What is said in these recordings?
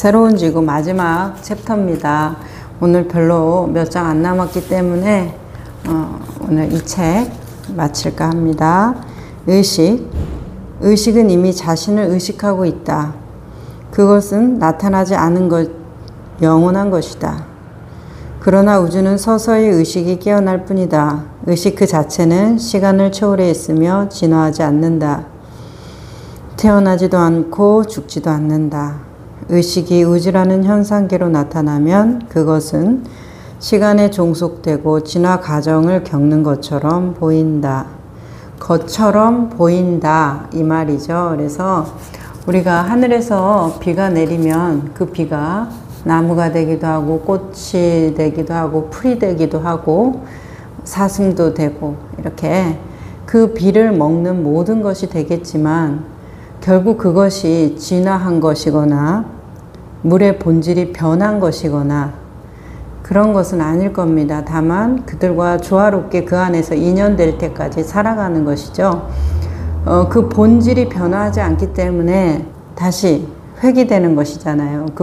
새로운 지구 마지막 챕터입니다. 오늘 별로 몇 장 안 남았기 때문에 오늘 이 책 마칠까 합니다. 의식은 이미 자신을 의식하고 있다. 그것은 나타나지 않은 것, 영원한 것이다. 그러나 우주는 서서히 의식이 깨어날 뿐이다. 의식 그 자체는 시간을 초월해 있으며 진화하지 않는다. 태어나지도 않고 죽지도 않는다. 의식이 우주라는 현상계로 나타나면 그것은 시간에 종속되고 진화 과정을 겪는 것처럼 보인다. 것처럼 보인다 이 말이죠. 그래서 우리가 하늘에서 비가 내리면 그 비가 나무가 되기도 하고 꽃이 되기도 하고 풀이 되기도 하고 사슴도 되고 이렇게 그 비를 먹는 모든 것이 되겠지만 결국 그것이 진화한 것이거나 물의 본질이 변한 것이거나 그런 것은 아닐 겁니다. 다만 그들과 조화롭게 그 안에서 인연될 때까지 살아가는 것이죠. 그 본질이 변화하지 않기 때문에 다시 회귀되는 것이잖아요. 그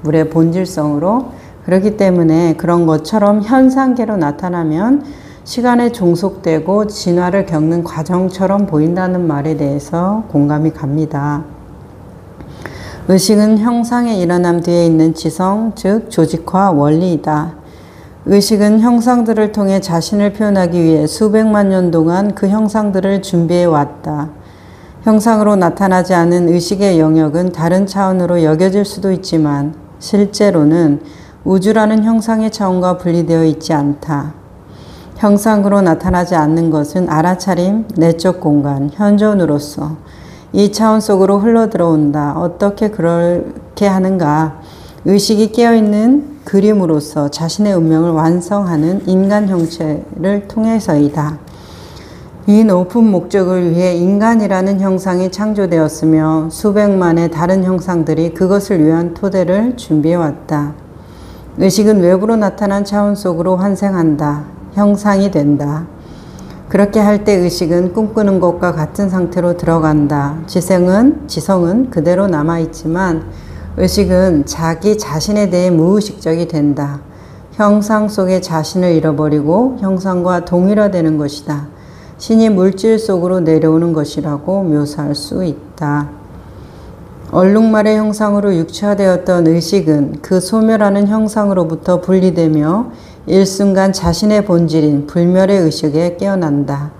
물의 본질성으로. 그렇기 때문에 그런 것처럼 현상계로 나타나면 시간에 종속되고 진화를 겪는 과정처럼 보인다는 말에 대해서 공감이 갑니다. 의식은 형상의 일어남 뒤에 있는 지성, 즉 조직화 원리이다. 의식은 형상들을 통해 자신을 표현하기 위해 수백만 년 동안 그 형상들을 준비해 왔다. 형상으로 나타나지 않은 의식의 영역은 다른 차원으로 여겨질 수도 있지만 실제로는 우주라는 형상의 차원과 분리되어 있지 않다. 형상으로 나타나지 않는 것은 알아차림, 내적 공간, 현존으로서 이 차원 속으로 흘러들어온다. 어떻게 그렇게 하는가? 의식이 깨어있는 그림으로서 자신의 운명을 완성하는 인간 형체를 통해서이다. 이 높은 목적을 위해 인간이라는 형상이 창조되었으며 수백만의 다른 형상들이 그것을 위한 토대를 준비해왔다. 의식은 외부로 나타난 차원 속으로 환생한다. 형상이 된다. 그렇게 할 때 의식은 꿈꾸는 것과 같은 상태로 들어간다. 지성은 그대로 남아있지만 의식은 자기 자신에 대해 무의식적이 된다. 형상 속의 자신을 잃어버리고 형상과 동일화되는 것이다. 신이 물질 속으로 내려오는 것이라고 묘사할 수 있다. 얼룩말의 형상으로 육체화되었던 의식은 그 소멸하는 형상으로부터 분리되며 일순간 자신의 본질인 불멸의 의식에 깨어난다.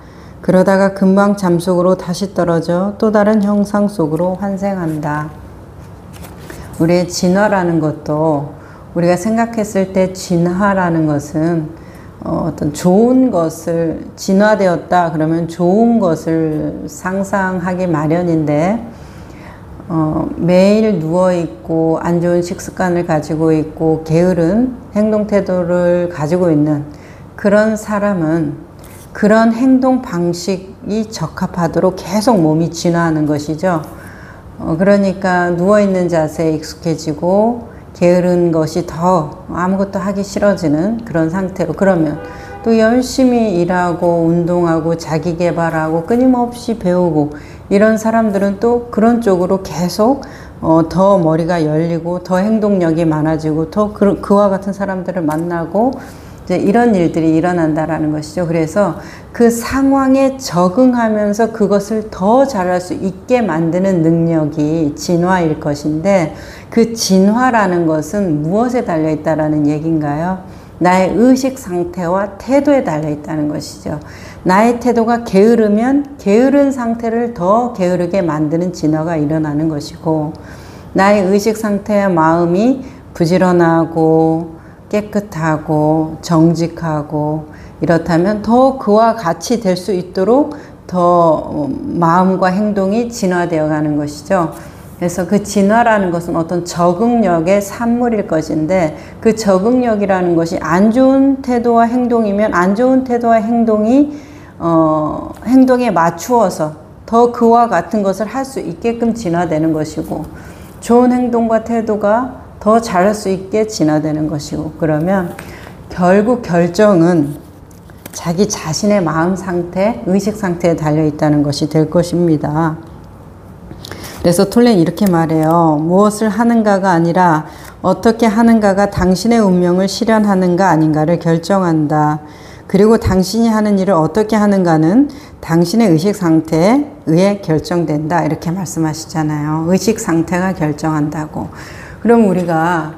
그러다가 금방 잠속으로 다시 떨어져 또 다른 형상 속으로 환생한다. 우리의 진화라는 것도 우리가 생각했을 때 진화라는 것은 어떤 좋은 것을 진화되었다 그러면 좋은 것을 상상하기 마련인데 매일 누워있고 안 좋은 식습관을 가지고 있고 게으른 행동 태도를 가지고 있는 그런 사람은 그런 행동 방식이 적합하도록 계속 몸이 진화하는 것이죠. 그러니까 누워있는 자세에 익숙해지고 게으른 것이 더 아무것도 하기 싫어지는 그런 상태로 그러면 또 열심히 일하고 운동하고 자기 개발하고 끊임없이 배우고 이런 사람들은 또 그런 쪽으로 계속 더 머리가 열리고 더 행동력이 많아지고 더 그와 같은 사람들을 만나고 이제 이런 일들이 일어난다라는 것이죠. 그래서 그 상황에 적응하면서 그것을 더 잘할 수 있게 만드는 능력이 진화일 것인데 그 진화라는 것은 무엇에 달려있다라는 얘기인가요? 나의 의식 상태와 태도에 달려있다는 것이죠. 나의 태도가 게으르면 게으른 상태를 더 게으르게 만드는 진화가 일어나는 것이고 나의 의식 상태와 마음이 부지런하고 깨끗하고 정직하고 이렇다면 더 그와 같이 될 수 있도록 더 마음과 행동이 진화되어 가는 것이죠. 그래서 그 진화라는 것은 어떤 적응력의 산물일 것인데 그 적응력이라는 것이 안 좋은 태도와 행동이면 안 좋은 태도와 행동에 맞추어서 더 그와 같은 것을 할 수 있게끔 진화되는 것이고 좋은 행동과 태도가 더 잘할 수 있게 진화되는 것이고 그러면 결국 결정은 자기 자신의 마음 상태, 의식 상태에 달려 있다는 것이 될 것입니다. 그래서 톨렌 이렇게 말해요. 무엇을 하는가가 아니라 어떻게 하는가가 당신의 운명을 실현하는가 아닌가를 결정한다. 그리고 당신이 하는 일을 어떻게 하는가는 당신의 의식 상태에 의해 결정된다. 이렇게 말씀하시잖아요. 의식 상태가 결정한다고. 그럼 우리가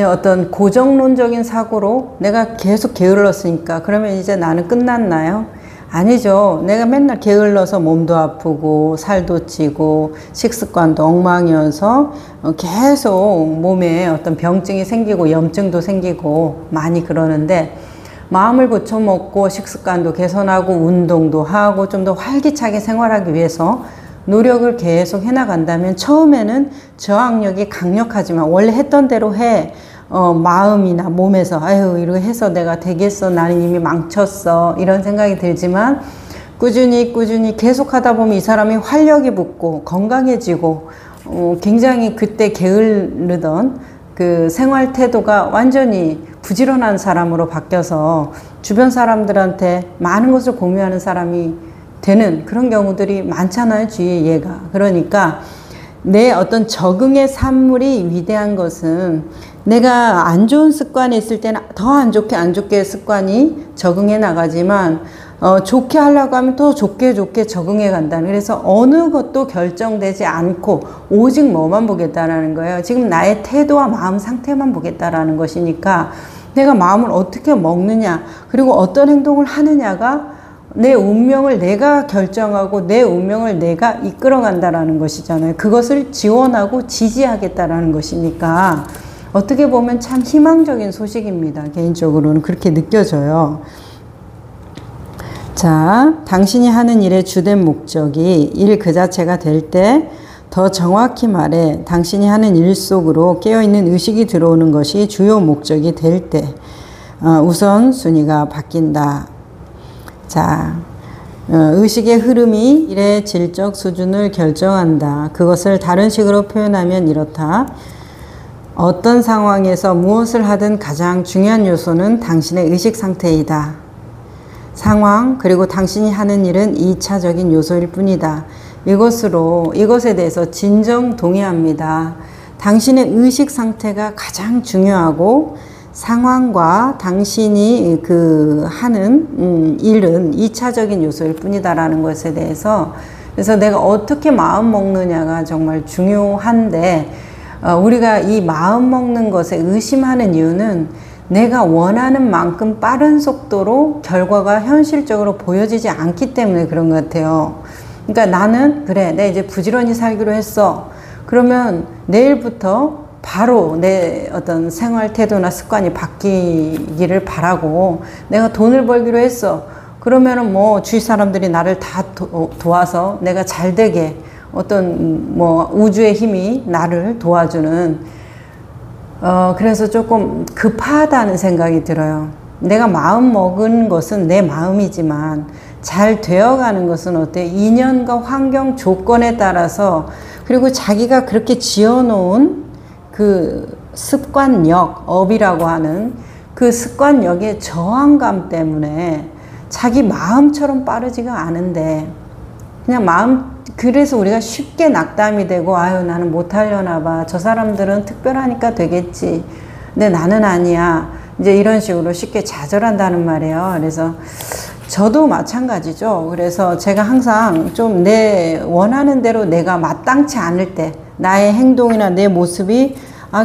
어떤 고정론적인 사고로 내가 계속 게을렀으니까 그러면 이제 나는 끝났나요? 아니죠. 내가 맨날 게을러서 몸도 아프고 살도 찌고 식습관도 엉망이어서 계속 몸에 어떤 병증이 생기고 염증도 생기고 많이 그러는데, 마음을 고쳐먹고 식습관도 개선하고 운동도 하고 좀 더 활기차게 생활하기 위해서 노력을 계속 해나간다면 처음에는 저항력이 강력하지만 원래 했던 대로 마음이나 몸에서 아유 이렇게 해서 내가 되겠어, 나는 이미 망쳤어, 이런 생각이 들지만 꾸준히 계속 하다 보면 이 사람이 활력이 붙고 건강해지고 굉장히 그때 게으르던 그 생활 태도가 완전히 부지런한 사람으로 바뀌어서 주변 사람들한테 많은 것을 공유하는 사람이 되는 그런 경우들이 많잖아요, 주위에 얘가. 그러니까 내 어떤 적응의 산물이 위대한 것은 내가 안 좋은 습관이 있을 때는 더 안 좋게 습관이 적응해 나가지만 좋게 하려고 하면 더 좋게 적응해 간다는, 그래서 어느 것도 결정되지 않고 오직 뭐만 보겠다라는 거예요. 지금 나의 태도와 마음 상태만 보겠다라는 것이니까 내가 마음을 어떻게 먹느냐 그리고 어떤 행동을 하느냐가 내 운명을 내가 결정하고 내 운명을 내가 이끌어 간다라는 것이잖아요. 그것을 지원하고 지지하겠다라는 것이니까 어떻게 보면 참 희망적인 소식입니다. 개인적으로는 그렇게 느껴져요. 자, 당신이 하는 일의 주된 목적이 일 그 자체가 될 때, 더 정확히 말해 당신이 하는 일 속으로 깨어있는 의식이 들어오는 것이 주요 목적이 될 때 우선순위가 바뀐다. 자, 의식의 흐름이 일의 질적 수준을 결정한다. 그것을 다른 식으로 표현하면 이렇다. 어떤 상황에서 무엇을 하든 가장 중요한 요소는 당신의 의식 상태이다. 상황 그리고 당신이 하는 일은 2차적인 요소일 뿐이다. 이것에 대해서 진정 동의합니다. 당신의 의식 상태가 가장 중요하고 상황과 당신이 하는 일은 2차적인 요소일 뿐이다라는 것에 대해서, 그래서 내가 어떻게 마음 먹느냐가 정말 중요한데, 우리가 이 마음 먹는 것에 의심하는 이유는 내가 원하는 만큼 빠른 속도로 결과가 현실적으로 보여지지 않기 때문에 그런 것 같아요. 그러니까 나는 그래, 내가 이제 부지런히 살기로 했어. 그러면 내일부터 바로 내 어떤 생활 태도나 습관이 바뀌기를 바라고, 내가 돈을 벌기로 했어. 그러면은 뭐 주위 사람들이 나를 다 도와서 내가 잘 되게 어떤 우주의 힘이 나를 도와주는, 그래서 조금 급하다는 생각이 들어요. 내가 마음 먹은 것은 내 마음이지만 잘 되어가는 것은 어때요? 인연과 환경 조건에 따라서, 그리고 자기가 그렇게 지어놓은 그 습관력, 업이라고 하는 그 습관력의 저항감 때문에 자기 마음처럼 빠르지가 않은데, 그냥 그래서 우리가 쉽게 낙담이 되고, 아유 나는 못하려나 봐, 저 사람들은 특별하니까 되겠지, 근데 나는 아니야, 이제 이런 식으로 쉽게 좌절한다는 말이에요. 그래서 저도 마찬가지죠. 그래서 제가 항상 좀 내 원하는 대로 내가 마땅치 않을 때, 나의 행동이나 내 모습이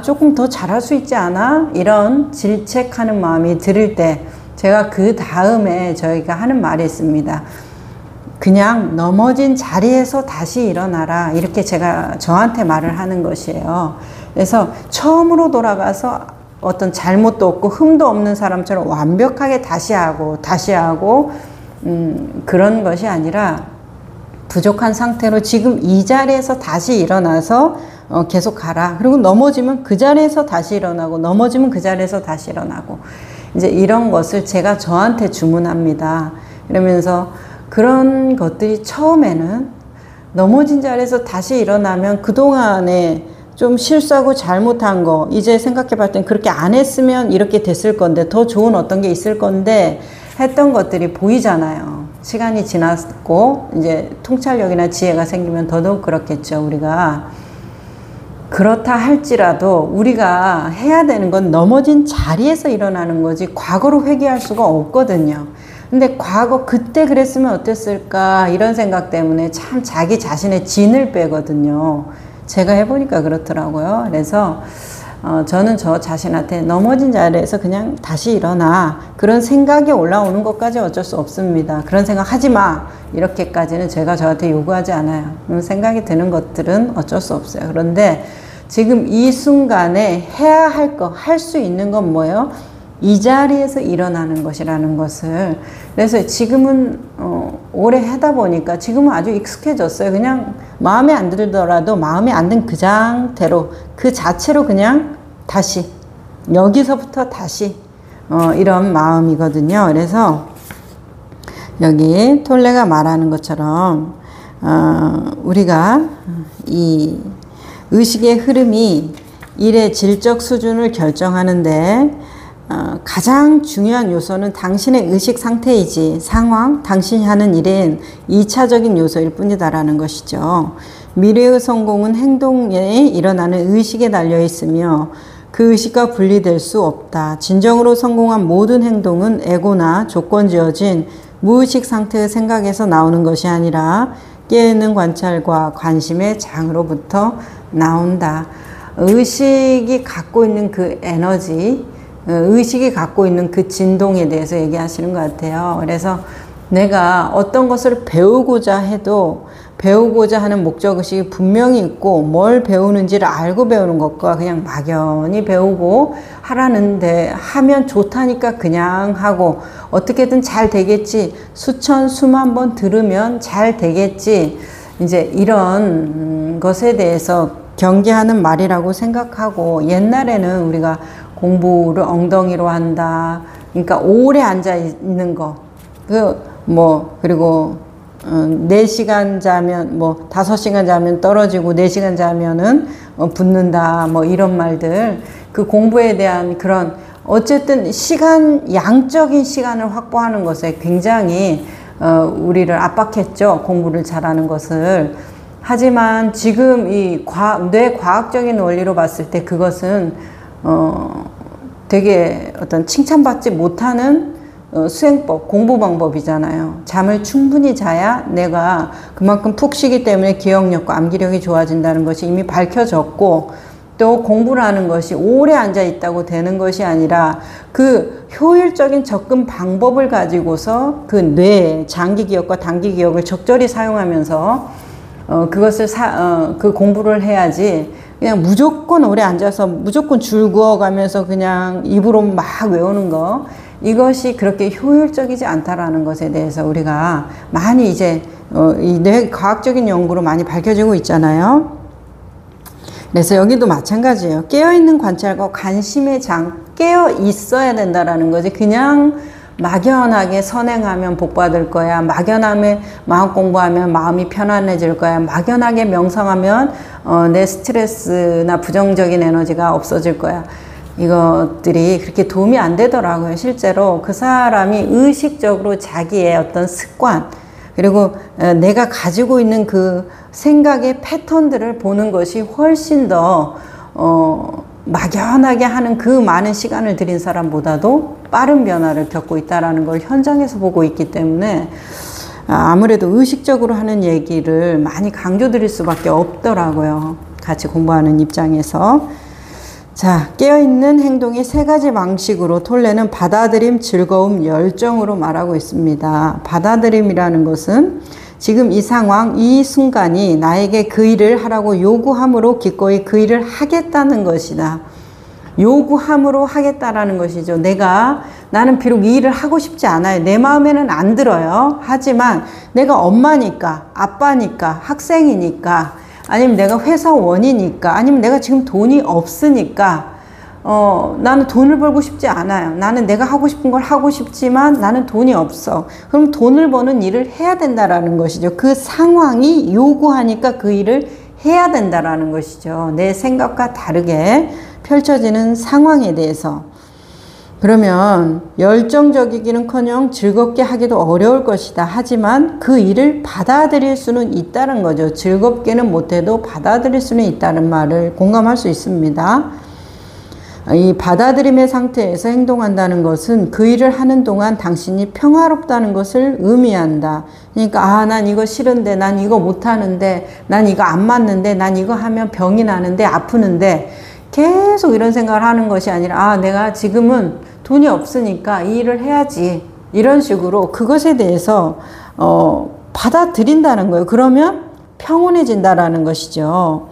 조금 더 잘할 수 있지 않아? 이런 질책하는 마음이 들을 때, 제가 그 다음에 저희가 하는 말이 있습니다. 그냥 넘어진 자리에서 다시 일어나라, 이렇게 제가 저한테 말을 하는 것이에요. 그래서 처음으로 돌아가서 어떤 잘못도 없고 흠도 없는 사람처럼 완벽하게 다시 하고 그런 것이 아니라, 부족한 상태로 지금 이 자리에서 다시 일어나서 계속 가라. 그리고 넘어지면 그 자리에서 다시 일어나고, 넘어지면 그 자리에서 다시 일어나고, 이제 이런 것을 제가 저한테 주문합니다. 이러면서 그런 것들이 처음에는 넘어진 자리에서 다시 일어나면 그동안에 좀 실수하고 잘못한 거 이제 생각해 봤을 땐 그렇게 안 했으면 이렇게 됐을 건데, 더 좋은 어떤 게 있을 건데 했던 것들이 보이잖아요. 시간이 지났고 이제 통찰력이나 지혜가 생기면 더더욱 그렇겠죠. 우리가 그렇다 할지라도 우리가 해야 되는 건 넘어진 자리에서 일어나는 거지 과거로 회귀할 수가 없거든요. 근데 과거 그때 그랬으면 어땠을까 이런 생각 때문에 참 자기 자신의 진을 빼거든요. 제가 해보니까 그렇더라고요. 그래서 저는 저 자신한테 넘어진 자리에서 그냥 다시 일어나, 그런 생각이 올라오는 것까지 어쩔 수 없습니다. 그런 생각 하지 마 이렇게까지는 제가 저한테 요구하지 않아요. 그런 생각이 드는 것들은 어쩔 수 없어요. 그런데 지금 이 순간에 해야 할 거, 할 수 있는 건 뭐예요? 이 자리에서 일어나는 것이라는 것을. 그래서 지금은 오래 하다 보니까 지금은 아주 익숙해졌어요. 그냥 마음에 안 들더라도 마음에 안 든 그 상태로, 그 자체로 그냥 다시 여기서부터 다시 이런 마음이거든요. 그래서 여기 톨레가 말하는 것처럼 우리가 이 의식의 흐름이 일의 질적 수준을 결정하는데 가장 중요한 요소는 당신의 의식 상태이지 상황, 당신이 하는 일은 2차적인 요소일 뿐이다라는 것이죠. 미래의 성공은 행동에 일어나는 의식에 달려 있으며 그 의식과 분리될 수 없다. 진정으로 성공한 모든 행동은 에고나 조건 지어진 무의식 상태의 생각에서 나오는 것이 아니라 깨어있는 관찰과 관심의 장으로부터 나온다. 의식이 갖고 있는 그 에너지, 의식이 갖고 있는 그 진동에 대해서 얘기하시는 것 같아요. 그래서 내가 어떤 것을 배우고자 해도 배우고자 하는 목적의식이 분명히 있고 뭘 배우는지를 알고 배우는 것과 그냥 막연히 배우고 하라는데 하면 좋다니까 그냥 하고 어떻게든 잘 되겠지, 수천 수만 번 들으면 잘 되겠지, 이제 이런 것에 대해서 경계하는 말이라고 생각하고, 옛날에는 우리가 공부를 엉덩이로 한다, 그러니까 오래 앉아 있는 거, 그리고 4시간 자면 5시간 자면 떨어지고 4시간 자면은 붙는다, 이런 말들, 그 공부에 대한 그런 어쨌든 시간, 양적인 시간을 확보하는 것에 굉장히 우리를 압박했죠. 공부를 잘하는 것을. 하지만 지금 이 뇌과학적인 원리로 봤을 때 그것은 되게 어떤 칭찬받지 못하는 수행법, 공부 방법이잖아요. 잠을 충분히 자야 내가 그만큼 푹 쉬기 때문에 기억력과 암기력이 좋아진다는 것이 이미 밝혀졌고, 또 공부를 하는 것이 오래 앉아 있다고 되는 것이 아니라 그 효율적인 접근 방법을 가지고서 그 뇌, 장기 기억과 단기 기억을 적절히 사용하면서 그것을 그 공부를 해야지, 그냥 무조건 오래 앉아서 무조건 줄 그어가면서 그냥 입으로 막 외우는 거, 이것이 그렇게 효율적이지 않다라는 것에 대해서 우리가 많이 이제 이 뇌과학적인 연구로 많이 밝혀지고 있잖아요. 그래서 여기도 마찬가지예요. 깨어있는 관찰과 관심의 장, 깨어 있어야 된다라는 거지. 그냥 막연하게 선행하면 복 받을 거야, 막연하게 마음 공부하면 마음이 편안해질 거야, 막연하게 명상하면 내 스트레스나 부정적인 에너지가 없어질 거야, 이것들이 그렇게 도움이 안 되더라고요. 실제로 그 사람이 의식적으로 자기의 어떤 습관, 그리고 내가 가지고 있는 그 생각의 패턴들을 보는 것이 훨씬 더 막연하게 하는 그 많은 시간을 들인 사람보다도 빠른 변화를 겪고 있다는 걸 현장에서 보고 있기 때문에 아무래도 의식적으로 하는 얘기를 많이 강조드릴 수밖에 없더라고요. 같이 공부하는 입장에서. 자, 깨어있는 행동의 3가지 방식으로 톨레는 받아들임, 즐거움, 열정으로 말하고 있습니다. 받아들임이라는 것은 지금 이 상황, 이 순간이 나에게 그 일을 하라고 요구함으로 기꺼이 그 일을 하겠다는 것이다. 요구함으로 하겠다라는 것이죠. 나는 비록 이 일을 하고 싶지 않아요. 내 마음에는 안 들어요. 하지만 내가 엄마니까, 아빠니까, 학생이니까, 아니면 내가 회사원이니까, 아니면 내가 지금 돈이 없으니까 나는 돈을 벌고 싶지 않아요. 나는 내가 하고 싶은 걸 하고 싶지만 나는 돈이 없어. 그럼 돈을 버는 일을 해야 된다라는 것이죠. 그 상황이 요구하니까 그 일을 해야 된다라는 것이죠. 내 생각과 다르게 펼쳐지는 상황에 대해서. 그러면 열정적이기는커녕 즐겁게 하기도 어려울 것이다. 하지만 그 일을 받아들일 수는 있다는 거죠. 즐겁게는 못해도 받아들일 수는 있다는 말을 공감할 수 있습니다. 이 받아들임의 상태에서 행동한다는 것은 그 일을 하는 동안 당신이 평화롭다는 것을 의미한다. 그러니까 난 이거 싫은데, 난 이거 못하는데, 난 이거 안 맞는데, 난 이거 하면 병이 나는데, 아프는데, 계속 이런 생각을 하는 것이 아니라 내가 지금은 돈이 없으니까 이 일을 해야지, 이런 식으로 그것에 대해서 받아들인다는 거예요. 그러면 평온해진다라는 것이죠.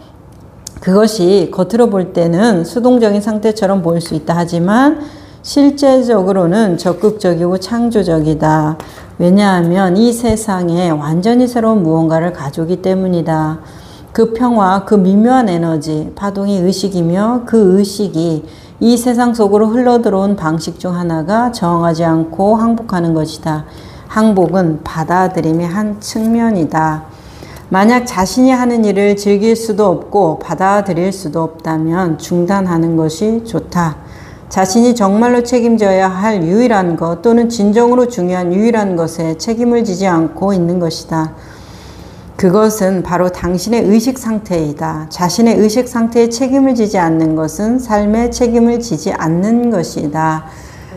그것이 겉으로 볼 때는 수동적인 상태처럼 보일 수 있다 하지만 실제적으로는 적극적이고 창조적이다. 왜냐하면 이 세상에 완전히 새로운 무언가를 가져오기 때문이다. 그 평화, 그 미묘한 에너지, 파동이 의식이며 그 의식이 이 세상 속으로 흘러들어온 방식 중 하나가 정하지 않고 항복하는 것이다. 항복은 받아들임의 한 측면이다. 만약 자신이 하는 일을 즐길 수도 없고 받아들일 수도 없다면 중단하는 것이 좋다. 자신이 정말로 책임져야 할 유일한 것 또는 진정으로 중요한 유일한 것에 책임을 지지 않고 있는 것이다. 그것은 바로 당신의 의식 상태이다. 자신의 의식 상태에 책임을 지지 않는 것은 삶에 책임을 지지 않는 것이다.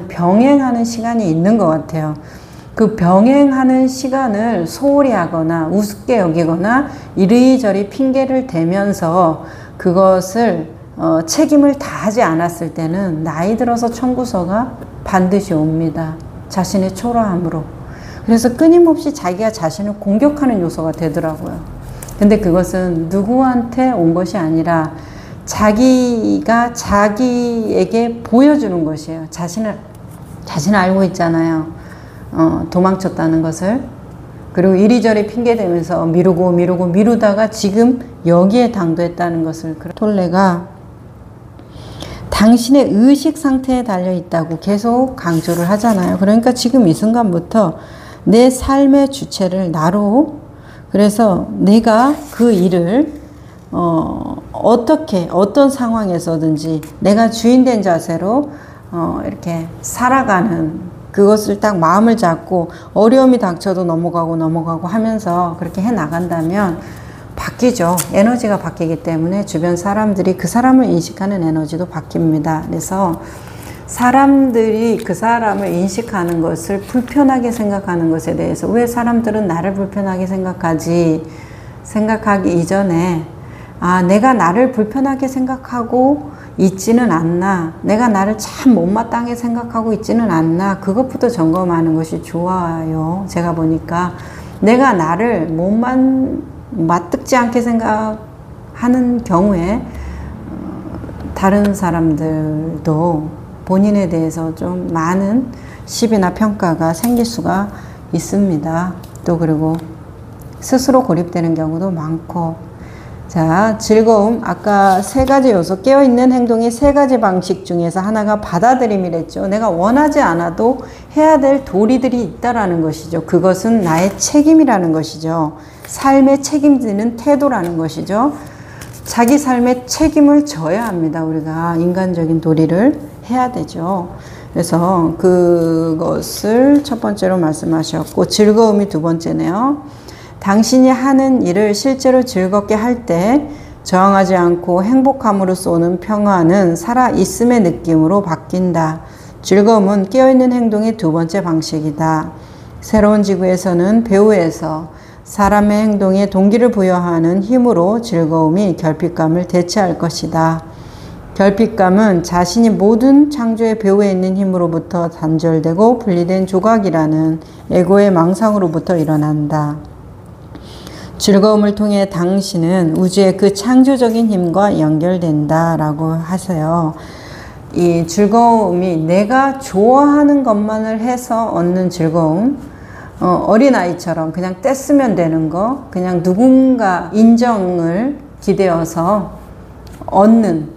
병행하는 시간이 있는 것 같아요. 그 병행하는 시간을 소홀히 하거나 우습게 여기거나 이리저리 핑계를 대면서 그것을 책임을 다하지 않았을 때는 나이 들어서 청구서가 반드시 옵니다. 자신의 초라함으로. 그래서 끊임없이 자기가 자신을 공격하는 요소가 되더라고요. 근데 그것은 누구한테 온 것이 아니라 자기가 자기에게 보여주는 것이에요. 자신을 알고 있잖아요. 도망쳤다는 것을. 그리고 이리저리 핑계대면서 미루다가 지금 여기에 당도했다는 것을. 톨레가 당신의 의식 상태에 달려 있다고 계속 강조를 하잖아요. 그러니까 지금 이 순간부터 내 삶의 주체를 나로, 그래서 내가 그 일을 어떤 상황에서든지 내가 주인된 자세로 이렇게 살아가는, 그것을 딱 마음을 잡고 어려움이 닥쳐도 넘어가고 하면서 그렇게 해 나간다면 바뀌죠. 에너지가 바뀌기 때문에 주변 사람들이 그 사람을 인식하는 에너지도 바뀝니다. 그래서 사람들이 그 사람을 인식하는 것을 불편하게 생각하는 것에 대해서, 왜 사람들은 나를 불편하게 생각하기 이전에 내가 나를 불편하게 생각하고 있지는 않나, 내가 나를 참 못마땅하게 생각하고 있지는 않나, 그것부터 점검하는 것이 좋아요. 제가 보니까 내가 나를 맞득지 않게 생각하는 경우에 다른 사람들도 본인에 대해서 좀 많은 시비나 평가가 생길 수가 있습니다. 또 그리고 스스로 고립되는 경우도 많고. 자, 즐거움. 아까 세 가지 요소, 깨어있는 행동의 세 가지 방식 중에서 하나가 받아들임이랬죠. 내가 원하지 않아도 해야 될 도리들이 있다라는 것이죠. 그것은 나의 책임이라는 것이죠. 삶에 책임지는 태도라는 것이죠. 자기 삶에 책임을 져야 합니다. 우리가 인간적인 도리를 해야 되죠. 그래서 그것을 첫 번째로 말씀하셨고, 즐거움이 두 번째네요. 당신이 하는 일을 실제로 즐겁게 할 때 저항하지 않고 행복함으로써 오는 평화는 살아있음의 느낌으로 바뀐다. 즐거움은 깨어있는 행동의 두 번째 방식이다. 새로운 지구에서는 배후에서 사람의 행동에 동기를 부여하는 힘으로 즐거움이 결핍감을 대체할 것이다. 결핍감은 자신이 모든 창조의 배후에 있는 힘으로부터 단절되고 분리된 조각이라는 에고의 망상으로부터 일어난다. 즐거움을 통해 당신은 우주의 그 창조적인 힘과 연결된다 라고 하세요. 이 즐거움이 내가 좋아하는 것만을 해서 얻는 즐거움, 어린아이처럼 그냥 떼쓰면 되는 거, 그냥 누군가 인정을 기대어서 얻는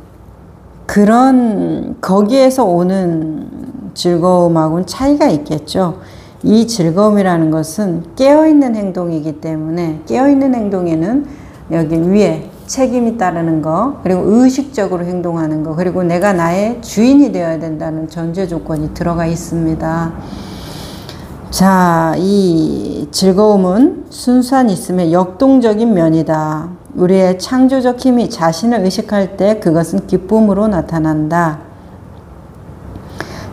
그런, 거기에서 오는 즐거움하고는 차이가 있겠죠. 이 즐거움이라는 것은 깨어있는 행동이기 때문에, 깨어있는 행동에는 여기 위에 책임이 따르는 거, 그리고 의식적으로 행동하는 거, 그리고 내가 나의 주인이 되어야 된다는 전제 조건이 들어가 있습니다. 자, 이 즐거움은 순수한 있음의 역동적인 면이다. 우리의 창조적 힘이 자신을 의식할 때 그것은 기쁨으로 나타난다.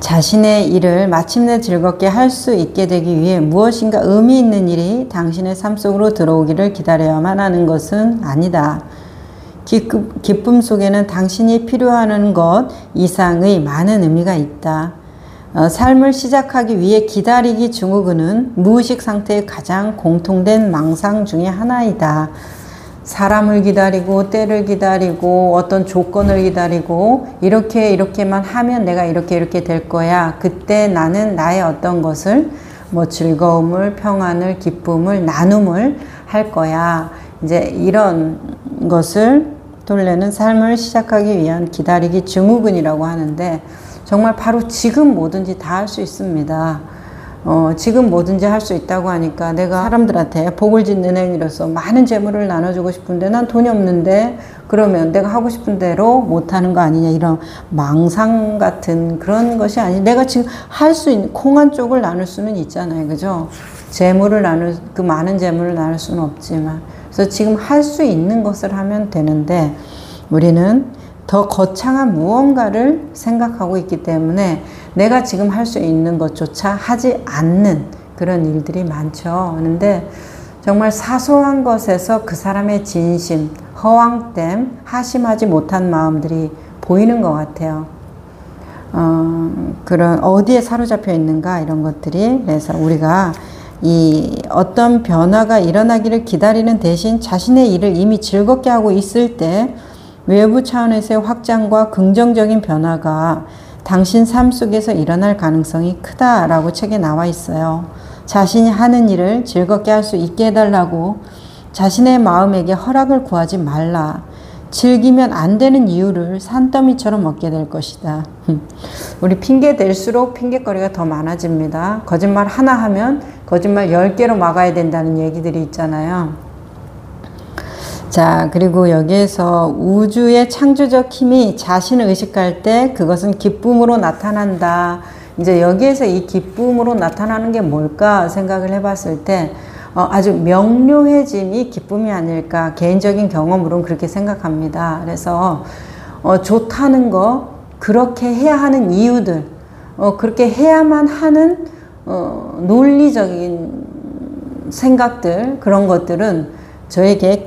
자신의 일을 마침내 즐겁게 할 수 있게 되기 위해 무엇인가 의미 있는 일이 당신의 삶 속으로 들어오기를 기다려야만 하는 것은 아니다. 기쁨 속에는 당신이 필요하는 것 이상의 많은 의미가 있다. 삶을 시작하기 위해 기다리기 증후군은 무의식 상태의 가장 공통된 망상 중에 하나이다. 사람을 기다리고 때를 기다리고 어떤 조건을 기다리고 이렇게만 하면 내가 이렇게 될 거야. 그때 나는 나의 어떤 것을 뭐 즐거움을, 평안을, 기쁨을, 나눔을 할 거야. 이제 이런 것을 돌레는 삶을 시작하기 위한 기다리기 증후군이라고 하는데 정말 바로 지금 뭐든지 다 할 수 있습니다. 지금 뭐든지 할 수 있다고 하니까 내가 사람들한테 복을 짓는 행위로서 많은 재물을 나눠주고 싶은데 난 돈이 없는데 그러면 내가 하고 싶은 대로 못하는 거 아니냐, 이런 망상 같은 그런 것이 아니, 내가 지금 할 수 있는 콩 한 쪽을 나눌 수는 있잖아요. 그죠? 그 많은 재물을 나눌 수는 없지만, 그래서 지금 할 수 있는 것을 하면 되는데 우리는 더 거창한 무언가를 생각하고 있기 때문에 내가 지금 할 수 있는 것조차 하지 않는 그런 일들이 많죠. 그런데 정말 사소한 것에서 그 사람의 진심, 허황됨, 하심하지 못한 마음들이 보이는 것 같아요. 그런 어디에 사로잡혀 있는가 이런 것들이. 그래서 우리가 이 어떤 변화가 일어나기를 기다리는 대신 자신의 일을 이미 즐겁게 하고 있을 때 외부 차원에서의 확장과 긍정적인 변화가 당신 삶 속에서 일어날 가능성이 크다라고 책에 나와 있어요. 자신이 하는 일을 즐겁게 할 수 있게 해달라고 자신의 마음에게 허락을 구하지 말라. 즐기면 안 되는 이유를 산더미처럼 얻게 될 것이다. 우리 핑계 댈수록 핑계거리가 더 많아집니다. 거짓말 하나 하면 거짓말 10개로 막아야 된다는 얘기들이 있잖아요. 자, 그리고 여기에서 우주의 창조적 힘이 자신을 의식할 때 그것은 기쁨으로 나타난다. 이제 여기에서 이 기쁨으로 나타나는 게 뭘까 생각을 해봤을 때 아주 명료해짐이 기쁨이 아닐까, 개인적인 경험으로는 그렇게 생각합니다. 그래서 좋다는 거, 그렇게 해야 하는 이유들, 그렇게 해야만 하는 논리적인 생각들, 그런 것들은 저에게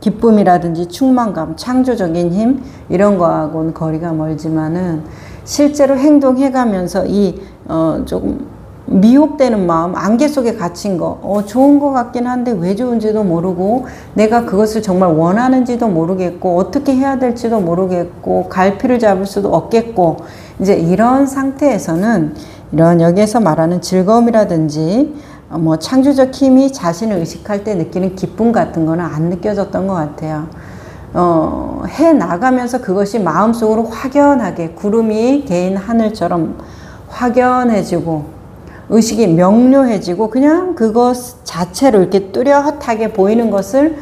기쁨이라든지 충만감, 창조적인 힘 이런 거하고는 거리가 멀지만은 실제로 행동해가면서 조금 미혹되는 마음, 안개 속에 갇힌 거, 좋은 거 같긴 한데 왜 좋은지도 모르고 내가 그것을 정말 원하는지도 모르겠고 어떻게 해야 될지도 모르겠고 갈피를 잡을 수도 없겠고, 이제 이런 상태에서는 이런 여기에서 말하는 즐거움이라든지 창조적 힘이 자신을 의식할 때 느끼는 기쁨 같은 거는 안 느껴졌던 것 같아요. 해 나가면서 그것이 마음속으로 확연하게 구름이 개인 하늘처럼 확연해지고 의식이 명료해지고 그냥 그것 자체로 이렇게 뚜렷하게 보이는 것을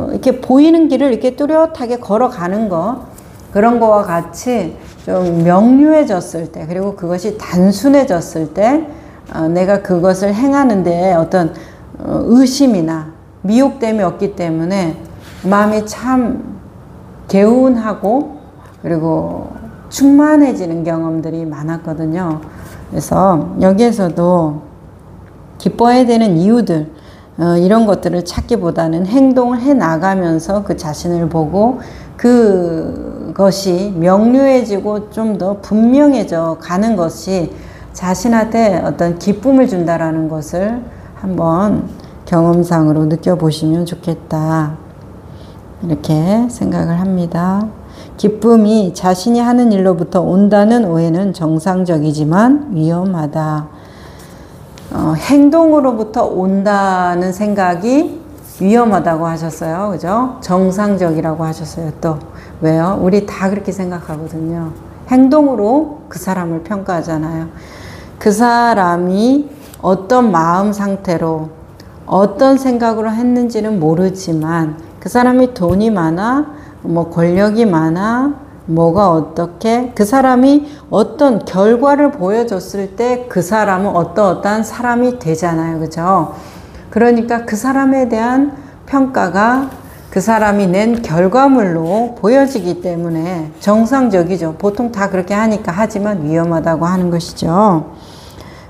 이렇게 보이는 길을 이렇게 뚜렷하게 걸어가는 거, 그런 거와 같이 좀 명료해졌을 때, 그리고 그것이 단순해졌을 때 내가 그것을 행하는데 어떤 의심이나 미혹됨이 없기 때문에 마음이 참 개운하고 그리고 충만해지는 경험들이 많았거든요. 그래서 여기에서도 기뻐해야 되는 이유들, 이런 것들을 찾기보다는 행동을 해 나가면서 그 자신을 보고 그것이 명료해지고 좀 더 분명해져 가는 것이 자신한테 어떤 기쁨을 준다라는 것을 한번 경험상으로 느껴보시면 좋겠다, 이렇게 생각을 합니다. 기쁨이 자신이 하는 일로부터 온다는 오해는 정상적이지만 위험하다. 행동으로부터 온다는 생각이 위험하다고 하셨어요. 그죠? 정상적이라고 하셨어요. 또 왜요? 우리 다 그렇게 생각하거든요. 행동으로 그 사람을 평가하잖아요. 그 사람이 어떤 마음 상태로 어떤 생각으로 했는지는 모르지만 그 사람이 돈이 많아, 뭐 권력이 많아, 뭐가 어떻게, 그 사람이 어떤 결과를 보여줬을 때 그 사람은 어떠한 사람이 되잖아요. 그죠? 그러니까 그 사람에 대한 평가가 그 사람이 낸 결과물로 보여지기 때문에 정상적이죠. 보통 다 그렇게 하니까, 하지만 위험하다고 하는 것이죠.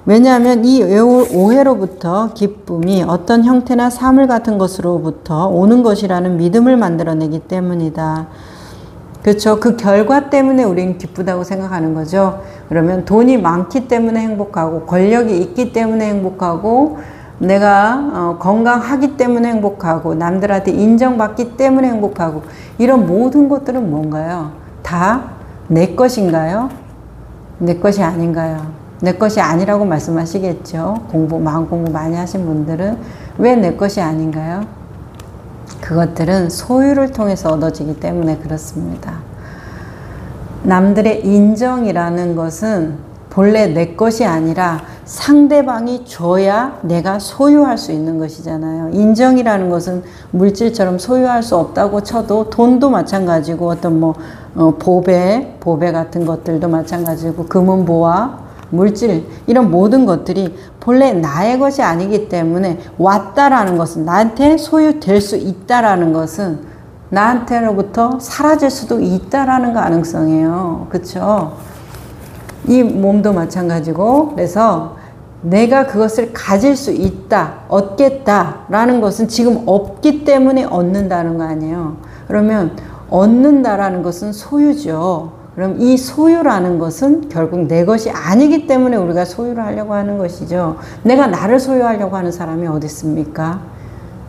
왜냐하면 이 오해로부터 기쁨이 어떤 형태나 사물 같은 것으로부터 오는 것이라는 믿음을 만들어내기 때문이다. 그렇죠. 그 결과 때문에 우리는 기쁘다고 생각하는 거죠. 그러면 돈이 많기 때문에 행복하고, 권력이 있기 때문에 행복하고, 내가 건강하기 때문에 행복하고, 남들한테 인정받기 때문에 행복하고, 이런 모든 것들은 뭔가요? 다 내 것인가요? 내 것이 아닌가요? 내 것이 아니라고 말씀하시겠죠. 마음 공부 많이 하신 분들은. 왜 내 것이 아닌가요? 그것들은 소유를 통해서 얻어지기 때문에 그렇습니다. 남들의 인정이라는 것은 본래 내 것이 아니라 상대방이 줘야 내가 소유할 수 있는 것이잖아요. 인정이라는 것은 물질처럼 소유할 수 없다고 쳐도, 돈도 마찬가지고, 어떤 보배 같은 것들도 마찬가지고, 금은보화, 물질, 이런 모든 것들이 본래 나의 것이 아니기 때문에 왔다라는 것은, 나한테 소유될 수 있다라는 것은 나한테로부터 사라질 수도 있다라는 가능성이에요. 그렇죠? 이 몸도 마찬가지고, 그래서 내가 그것을 가질 수 있다, 얻겠다라는 것은 지금 없기 때문에 얻는다는 거 아니에요. 그러면 얻는다라는 것은 소유죠. 그럼 이 소유라는 것은 결국 내 것이 아니기 때문에 우리가 소유를 하려고 하는 것이죠. 내가 나를 소유하려고 하는 사람이 어디 있습니까?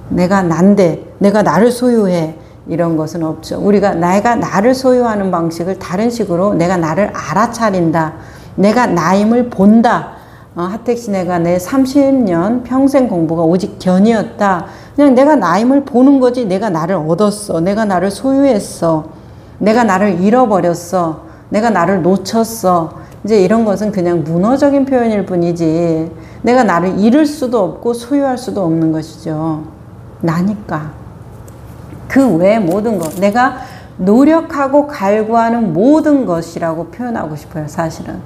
내가 난데, 내가 나를 소유해. 이런 것은 없죠. 내가 나를 소유하는 방식을 다른 식으로, 내가 나를 알아차린다. 내가 나임을 본다. 하택신혜가 내 30년 평생 공부가 오직 견이었다. 그냥 내가 나임을 보는 거지. 내가 나를 얻었어. 내가 나를 소유했어. 내가 나를 잃어버렸어. 내가 나를 놓쳤어. 이제 이런 것은 그냥 문어적인 표현일 뿐이지, 내가 나를 잃을 수도 없고 소유할 수도 없는 것이죠. 나니까. 그 외의 모든 것, 내가 노력하고 갈구하는 모든 것이라고 표현하고 싶어요. 사실은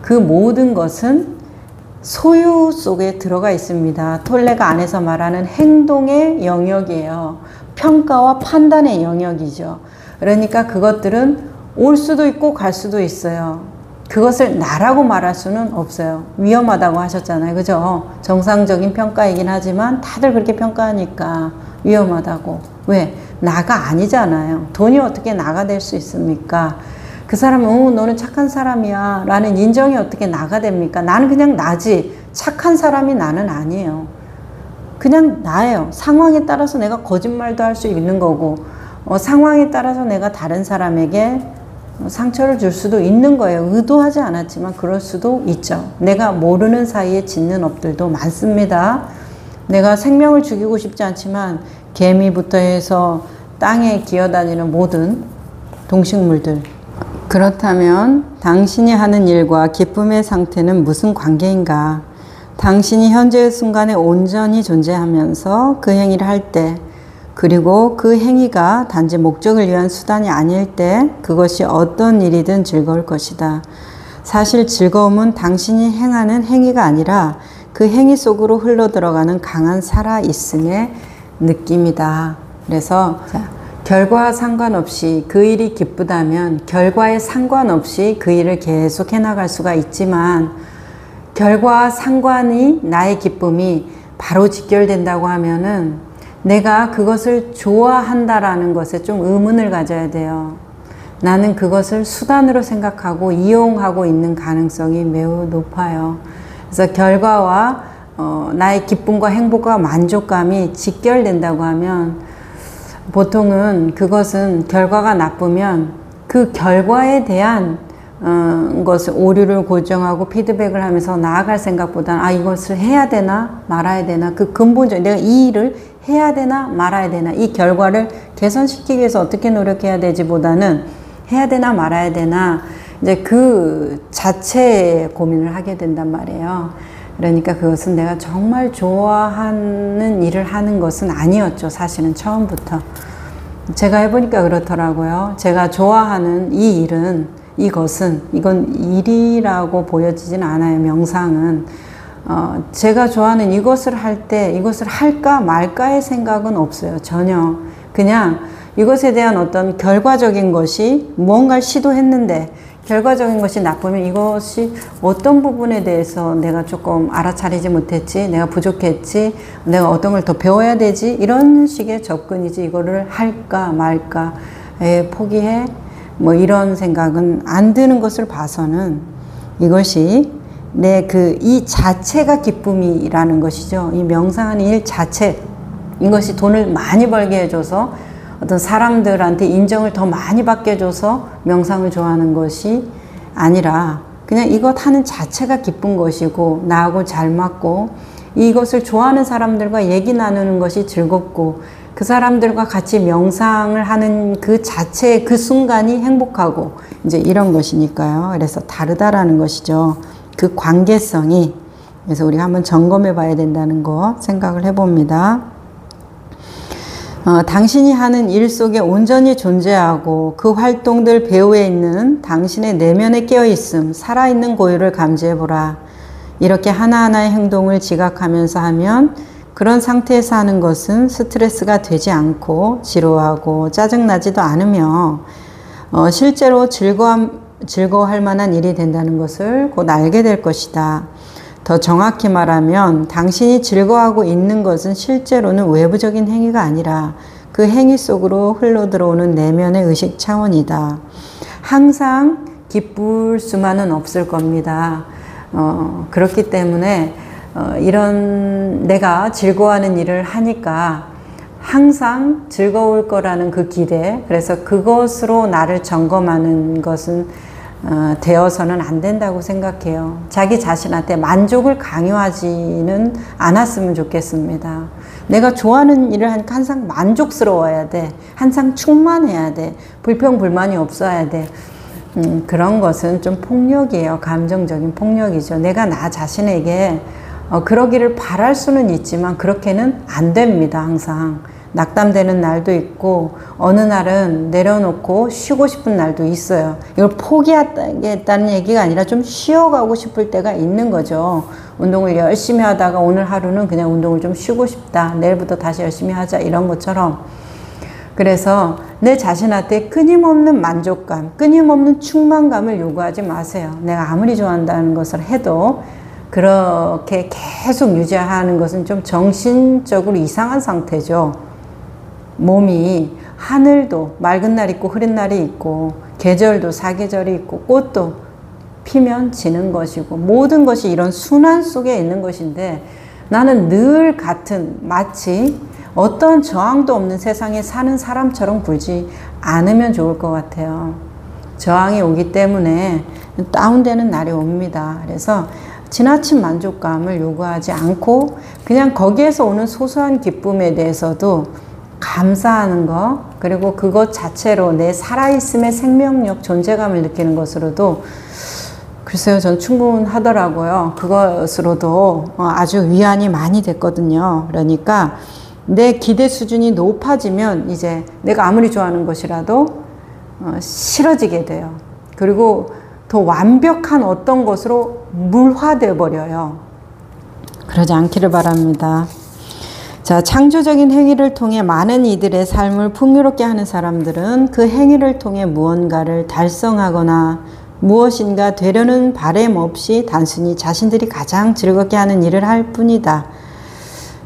그 모든 것은 소유 속에 들어가 있습니다. 톨레가 안에서 말하는 행동의 영역이에요. 평가와 판단의 영역이죠. 그러니까 그것들은 올 수도 있고 갈 수도 있어요. 그것을 나라고 말할 수는 없어요. 위험하다고 하셨잖아요. 그죠? 정상적인 평가이긴 하지만 다들 그렇게 평가하니까 위험하다고. 왜? 나가 아니잖아요. 돈이 어떻게 나가 될 수 있습니까? 그 사람은 너는 착한 사람이야 라는 인정이 어떻게 나가 됩니까? 나는 그냥 나지, 착한 사람이 나는 아니에요. 그냥 나예요. 상황에 따라서 내가 거짓말도 할 수 있는 거고, 상황에 따라서 내가 다른 사람에게 상처를 줄 수도 있는 거예요. 의도하지 않았지만 그럴 수도 있죠. 내가 모르는 사이에 짓는 업들도 많습니다. 내가 생명을 죽이고 싶지 않지만 개미부터 해서 땅에 기어다니는 모든 동식물들. 그렇다면 당신이 하는 일과 기쁨의 상태는 무슨 관계인가? 당신이 현재의 순간에 온전히 존재하면서 그 행위를 할 때, 그리고 그 행위가 단지 목적을 위한 수단이 아닐 때 그것이 어떤 일이든 즐거울 것이다. 사실 즐거움은 당신이 행하는 행위가 아니라 그 행위 속으로 흘러들어가는 강한 살아있음의 느낌이다. 그래서 결과와 상관없이 그 일이 기쁘다면 결과에 상관없이 그 일을 계속 해나갈 수가 있지만, 결과와 상관이 나의 기쁨이 바로 직결된다고 하면은 내가 그것을 좋아한다라는 것에 좀 의문을 가져야 돼요. 나는 그것을 수단으로 생각하고 이용하고 있는 가능성이 매우 높아요. 그래서 결과와 나의 기쁨과 행복과 만족감이 직결된다고 하면, 보통은 그것은 결과가 나쁘면 그 결과에 대한 것을 오류를 고정하고 피드백을 하면서 나아갈 생각보다는 이것을 해야 되나 말아야 되나, 그 근본적인 내가 이 일을 해야 되나 말아야 되나, 이 결과를 개선시키기 위해서 어떻게 노력해야 되지 보다는 해야 되나 말아야 되나, 이제 그 자체에 고민을 하게 된단 말이에요. 그러니까 그것은 내가 정말 좋아하는 일을 하는 것은 아니었죠. 사실은 처음부터. 제가 해보니까 그렇더라고요. 제가 좋아하는 이 일은, 이건 일이라고 보여지진 않아요. 명상은. 제가 좋아하는 이것을 할 때 이것을 할까 말까의 생각은 없어요. 전혀. 그냥 이것에 대한 어떤 결과적인 것이 뭔가를 시도했는데 결과적인 것이 나쁘면 이것이 어떤 부분에 대해서 내가 조금 알아차리지 못했지, 내가 부족했지, 내가 어떤 걸 더 배워야 되지, 이런 식의 접근이지, 이거를 할까 말까, 포기해, 뭐 이런 생각은 안 드는 것을 봐서는 이것이 이 자체가 기쁨이라는 것이죠. 이 명상하는 일 자체, 이것이 돈을 많이 벌게 해줘서 어떤 사람들한테 인정을 더 많이 받게 해줘서 명상을 좋아하는 것이 아니라 그냥 이것 하는 자체가 기쁜 것이고 나하고 잘 맞고 이것을 좋아하는 사람들과 얘기 나누는 것이 즐겁고 그 사람들과 같이 명상을 하는 그 자체의 그 순간이 행복하고 이제 이런 것이니까요. 그래서 다르다라는 것이죠. 그 관계성이. 그래서 우리가 한번 점검해 봐야 된다는 거 생각을 해봅니다. 당신이 하는 일 속에 온전히 존재하고 그 활동들 배후에 있는 당신의 내면에 깨어있음, 살아있는 고유를 감지해보라. 이렇게 하나하나의 행동을 지각하면서 하면 그런 상태에서 하는 것은 스트레스가 되지 않고 지루하고 짜증나지도 않으며 실제로 즐거워할 만한 일이 된다는 것을 곧 알게 될 것이다. 더 정확히 말하면 당신이 즐거워하고 있는 것은 실제로는 외부적인 행위가 아니라 그 행위 속으로 흘러들어오는 내면의 의식 차원이다. 항상 기쁠 수만은 없을 겁니다. 그렇기 때문에 이런 내가 즐거워하는 일을 하니까 항상 즐거울 거라는 그 기대, 그래서 그것으로 나를 점검하는 것은 되어서는 안 된다고 생각해요. 자기 자신한테 만족을 강요하지는 않았으면 좋겠습니다. 내가 좋아하는 일을 하니까 항상 만족스러워야 돼. 항상 충만해야 돼. 불평불만이 없어야 돼. 그런 것은 좀 폭력이에요. 감정적인 폭력이죠. 내가 나 자신에게 그러기를 바랄 수는 있지만 그렇게는 안 됩니다. 항상. 낙담되는 날도 있고 어느 날은 내려놓고 쉬고 싶은 날도 있어요. 이걸 포기하겠다는 얘기가 아니라 좀 쉬어가고 싶을 때가 있는 거죠. 운동을 열심히 하다가 오늘 하루는 그냥 운동을 좀 쉬고 싶다. 내일부터 다시 열심히 하자. 이런 것처럼. 그래서 내 자신한테 끊임없는 만족감, 끊임없는 충만감을 요구하지 마세요. 내가 아무리 좋아한다는 것을 해도 그렇게 계속 유지하는 것은 좀 정신적으로 이상한 상태죠. 몸이 하늘도 맑은 날 있고 흐린 날이 있고 계절도 사계절이 있고 꽃도 피면 지는 것이고 모든 것이 이런 순환 속에 있는 것인데 나는 늘 같은 마치 어떤 저항도 없는 세상에 사는 사람처럼 굴지 않으면 좋을 것 같아요. 저항이 오기 때문에 다운되는 날이 옵니다. 그래서 지나친 만족감을 요구하지 않고 그냥 거기에서 오는 소소한 기쁨에 대해서도 감사하는 것, 그리고 그것 자체로 내 살아있음의 생명력, 존재감을 느끼는 것으로도 글쎄요, 전 충분하더라고요. 그것으로도 아주 위안이 많이 됐거든요. 그러니까 내 기대 수준이 높아지면 이제 내가 아무리 좋아하는 것이라도 싫어지게 돼요. 그리고 더 완벽한 어떤 것으로 물화되어 버려요. 그러지 않기를 바랍니다. 자, 창조적인 행위를 통해 많은 이들의 삶을 풍요롭게 하는 사람들은 그 행위를 통해 무언가를 달성하거나 무엇인가 되려는 바램 없이 단순히 자신들이 가장 즐겁게 하는 일을 할 뿐이다.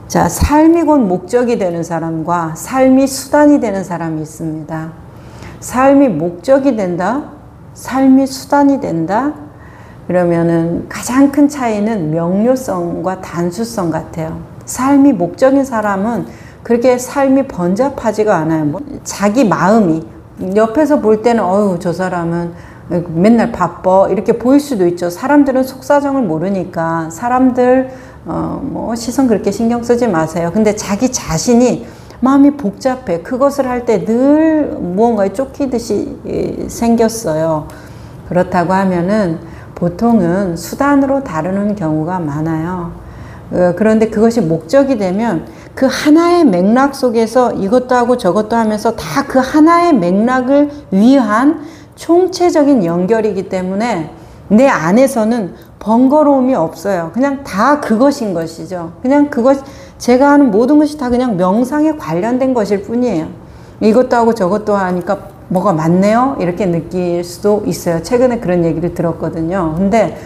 자, 삶이 곧 목적이 되는 사람과 삶이 수단이 되는 사람이 있습니다. 삶이 목적이 된다? 삶이 수단이 된다? 그러면은 가장 큰 차이는 명료성과 단수성 같아요. 삶이 목적인 사람은 그렇게 삶이 번잡하지가 않아요. 자기 마음이 옆에서 볼 때는 어휴 저 사람은 맨날 바빠 이렇게 보일 수도 있죠. 사람들은 속사정을 모르니까 사람들 뭐 시선 그렇게 신경 쓰지 마세요. 근데 자기 자신이 마음이 복잡해. 그것을 할 때 늘 무언가에 쫓기듯이 생겼어요. 그렇다고 하면은 보통은 수단으로 다루는 경우가 많아요. 그런데 그것이 목적이 되면 그 하나의 맥락 속에서 이것도 하고 저것도 하면서 다 그 하나의 맥락을 위한 총체적인 연결이기 때문에 내 안에서는 번거로움이 없어요. 그냥 다 그것인 것이죠. 그냥 그것, 제가 하는 모든 것이 다 그냥 명상에 관련된 것일 뿐이에요. 이것도 하고 저것도 하니까 뭐가 많네요? 이렇게 느낄 수도 있어요. 최근에 그런 얘기를 들었거든요. 근데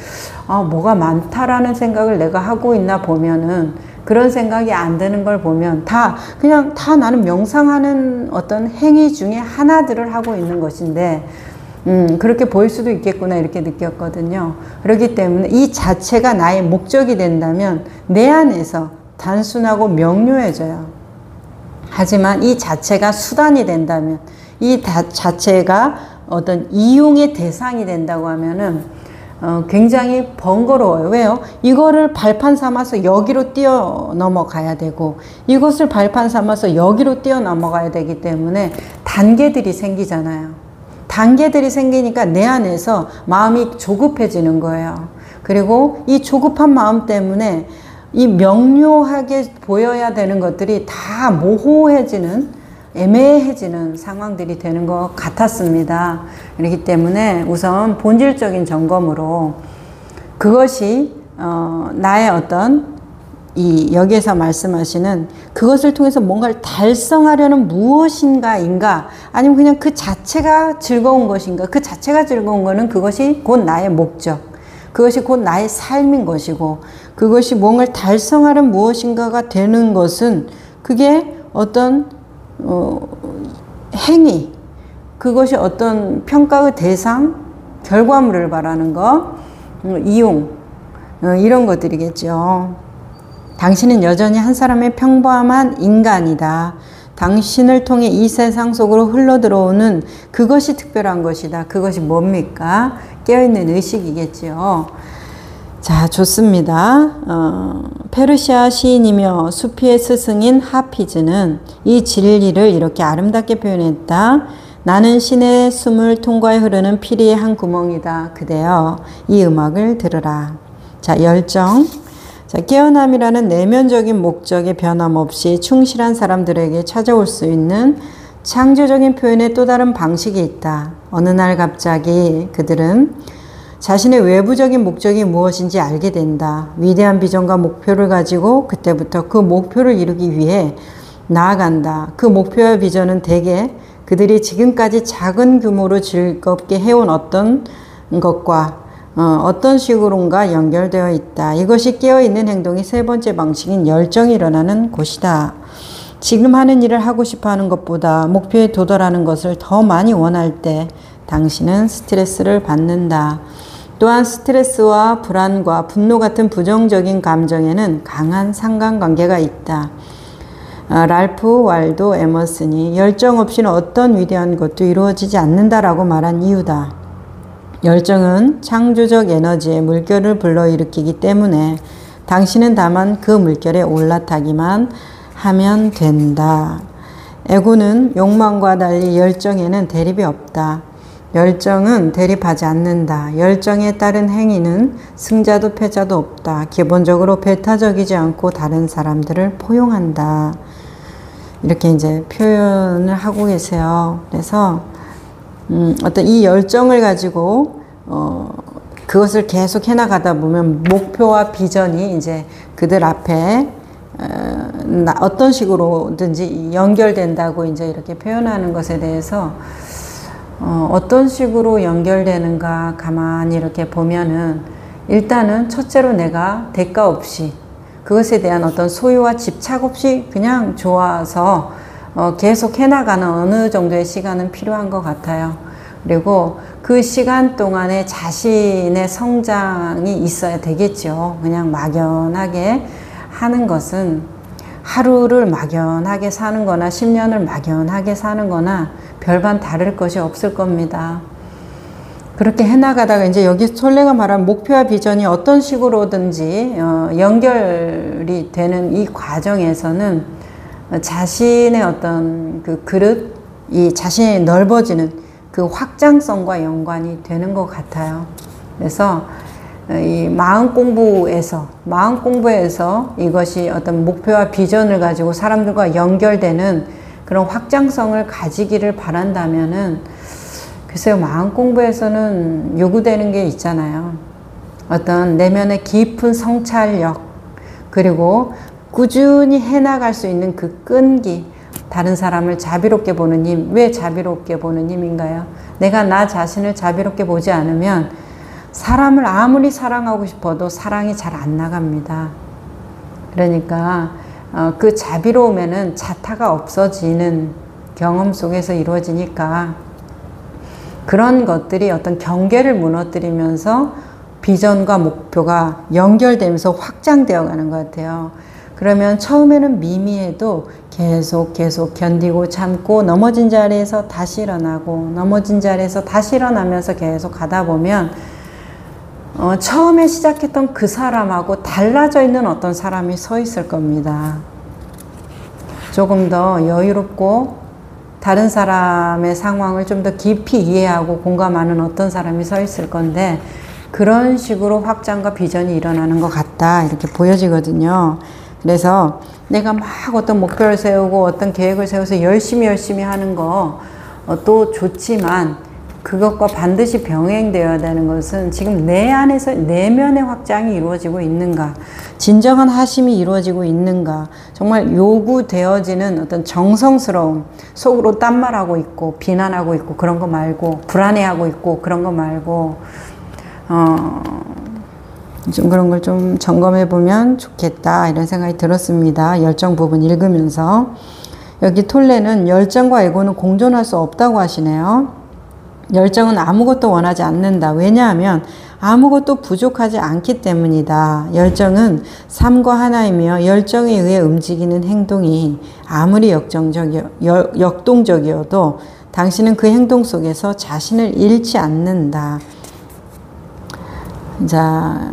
뭐가 많다라는 생각을 내가 하고 있나 보면은, 그런 생각이 안 드는 걸 보면 그냥 다 나는 명상하는 어떤 행위 중에 하나들을 하고 있는 것인데, 그렇게 보일 수도 있겠구나 이렇게 느꼈거든요. 그렇기 때문에 이 자체가 나의 목적이 된다면 내 안에서 단순하고 명료해져요. 하지만 이 자체가 수단이 된다면, 이 자체가 어떤 이용의 대상이 된다고 하면은 굉장히 번거로워요. 왜요? 이거를 발판 삼아서 여기로 뛰어 넘어가야 되고, 이것을 발판 삼아서 여기로 뛰어 넘어가야 되기 때문에 단계들이 생기잖아요. 단계들이 생기니까 내 안에서 마음이 조급해지는 거예요. 그리고 이 조급한 마음 때문에 이 명료하게 보여야 되는 것들이 다 모호해지는, 애매해지는 상황들이 되는 것 같았습니다. 그렇기 때문에 우선 본질적인 점검으로 그것이 나의 어떤 여기에서 말씀하시는 그것을 통해서 뭔가를 달성하려는 무엇인가인가, 아니면 그냥 그 자체가 즐거운 것인가. 그 자체가 즐거운 거는 그것이 곧 나의 목적, 그것이 곧 나의 삶인 것이고, 그것이 뭔가를 달성하려는 무엇인가가 되는 것은 그게 어떤 행위, 그것이 어떤 평가의 대상, 결과물을 바라는 것, 이용, 이런 것들이겠죠. 당신은 여전히 한 사람의 평범한 인간이다. 당신을 통해 이 세상 속으로 흘러들어오는 그것이 특별한 것이다. 그것이 뭡니까? 깨어있는 의식이겠죠. 자, 좋습니다. 페르시아 시인이며 수피의 스승인 하피즈는 이 진리를 이렇게 아름답게 표현했다. 나는 신의 숨을 통과해 흐르는 피리의 한 구멍이다. 그대여, 이 음악을 들으라. 자, 열정. 자, 깨어남이라는 내면적인 목적에 변함없이 충실한 사람들에게 찾아올 수 있는 창조적인 표현의 또 다른 방식이 있다. 어느 날 갑자기 그들은 자신의 외부적인 목적이 무엇인지 알게 된다. 위대한 비전과 목표를 가지고 그때부터 그 목표를 이루기 위해 나아간다. 그 목표와 비전은 대개 그들이 지금까지 작은 규모로 즐겁게 해온 어떤 것과 어떤 식으로인가 연결되어 있다. 이것이 깨어있는 행동의 세 번째 방식인 열정이 일어나는 곳이다. 지금 하는 일을 하고 싶어 하는 것보다 목표에 도달하는 것을 더 많이 원할 때 당신은 스트레스를 받는다. 또한 스트레스와 불안과 분노 같은 부정적인 감정에는 강한 상관관계가 있다. 랄프 waldo 에머슨이 열정 없이는 어떤 위대한 것도 이루어지지 않는다라고 말한 이유다. 열정은 창조적 에너지의 물결을 불러일으키기 때문에 당신은 다만 그 물결에 올라타기만 하면 된다. 에고는 욕망과 달리 열정에는 대립이 없다. 열정은 대립하지 않는다. 열정에 따른 행위는 승자도 패자도 없다. 기본적으로 배타적이지 않고 다른 사람들을 포용한다. 이렇게 이제 표현을 하고 계세요. 그래서 어떤 이 열정을 가지고 그것을 계속 해나가다 보면 목표와 비전이 이제 그들 앞에 어떤 식으로든지 연결된다고 이제 이렇게 표현하는 것에 대해서 어떤 식으로 연결되는가 가만히 이렇게 보면은, 일단은 첫째로 내가 대가 없이 그것에 대한 어떤 소유와 집착 없이 그냥 좋아서 계속 해나가는 어느 정도의 시간은 필요한 것 같아요. 그리고 그 시간 동안에 자신의 성장이 있어야 되겠죠. 그냥 막연하게 하는 것은 하루를 막연하게 사는 거나 10년을 막연하게 사는 거나 별반 다를 것이 없을 겁니다. 그렇게 해나가다가 이제 여기 솔레가 말한 목표와 비전이 어떤 식으로든지 연결이 되는 이 과정에서는 자신의 어떤 그 그릇, 이 자신이 넓어지는 그 확장성과 연관이 되는 것 같아요. 그래서 이 마음 공부에서 이것이 어떤 목표와 비전을 가지고 사람들과 연결되는 그런 확장성을 가지기를 바란다면은, 글쎄요, 마음 공부에서는 요구되는 게 있잖아요. 어떤 내면의 깊은 성찰력, 그리고 꾸준히 해나갈 수 있는 그 끈기, 다른 사람을 자비롭게 보는 힘. 왜 자비롭게 보는 힘인가요? 내가 나 자신을 자비롭게 보지 않으면 사람을 아무리 사랑하고 싶어도 사랑이 잘 안 나갑니다. 그러니까 그 자비로움에는 자타가 없어지는 경험 속에서 이루어지니까, 그런 것들이 어떤 경계를 무너뜨리면서 비전과 목표가 연결되면서 확장되어 가는 것 같아요. 그러면 처음에는 미미해도 계속 견디고 참고, 넘어진 자리에서 다시 일어나고 넘어진 자리에서 다시 일어나면서 계속 가다 보면 처음에 시작했던 그 사람하고 달라져 있는 어떤 사람이 서 있을 겁니다. 조금 더 여유롭고 다른 사람의 상황을 좀 더 깊이 이해하고 공감하는 어떤 사람이 서 있을 건데, 그런 식으로 확장과 비전이 일어나는 것 같다, 이렇게 보여지거든요. 그래서 내가 막 어떤 목표를 세우고 어떤 계획을 세워서 열심히 하는 거 또 좋지만, 그것과 반드시 병행되어야 되는 것은 지금 내 안에서 내면의 확장이 이루어지고 있는가, 진정한 하심이 이루어지고 있는가, 정말 요구되어지는 어떤 정성스러움, 속으로 딴말하고 있고 비난하고 있고 그런 거 말고, 불안해하고 있고 그런 거 말고, 좀 그런 걸 좀 점검해 보면 좋겠다, 이런 생각이 들었습니다. 열정 부분 읽으면서. 여기 톨레는 열정과 에고는 공존할 수 없다고 하시네요. 열정은 아무것도 원하지 않는다. 왜냐하면 아무것도 부족하지 않기 때문이다. 열정은 삶과 하나이며, 열정에 의해 움직이는 행동이 아무리 역동적이어도 당신은 그 행동 속에서 자신을 잃지 않는다. 자,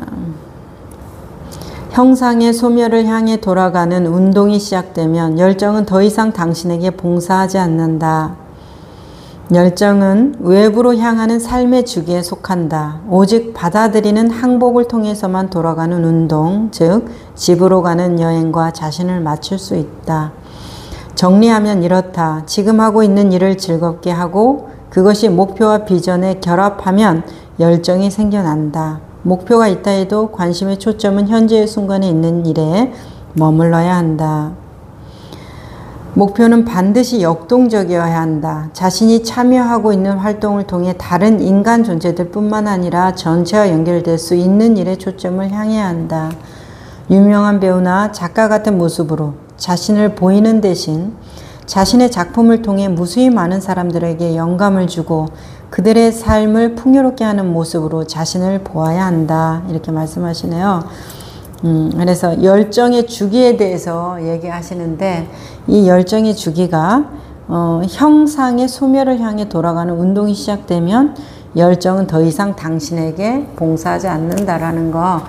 형상의 소멸을 향해 돌아가는 운동이 시작되면 열정은 더 이상 당신에게 봉사하지 않는다. 열정은 외부로 향하는 삶의 주기에 속한다. 오직 받아들이는 항복을 통해서만 돌아가는 운동, 즉 집으로 가는 여행과 자신을 맞출 수 있다. 정리하면 이렇다. 지금 하고 있는 일을 즐겁게 하고 그것이 목표와 비전에 결합하면 열정이 생겨난다. 목표가 있다 해도 관심의 초점은 현재의 순간에 있는 일에 머물러야 한다. 목표는 반드시 역동적이어야 한다. 자신이 참여하고 있는 활동을 통해 다른 인간 존재들 뿐만 아니라 전체와 연결될 수 있는 일에 초점을 향해야 한다. 유명한 배우나 작가 같은 모습으로 자신을 보이는 대신 자신의 작품을 통해 무수히 많은 사람들에게 영감을 주고 그들의 삶을 풍요롭게 하는 모습으로 자신을 보아야 한다, 이렇게 말씀하시네요. 그래서 열정의 주기에 대해서 얘기하시는데, 이 열정의 주기가 형상의 소멸을 향해 돌아가는 운동이 시작되면 열정은 더 이상 당신에게 봉사하지 않는다라는 거.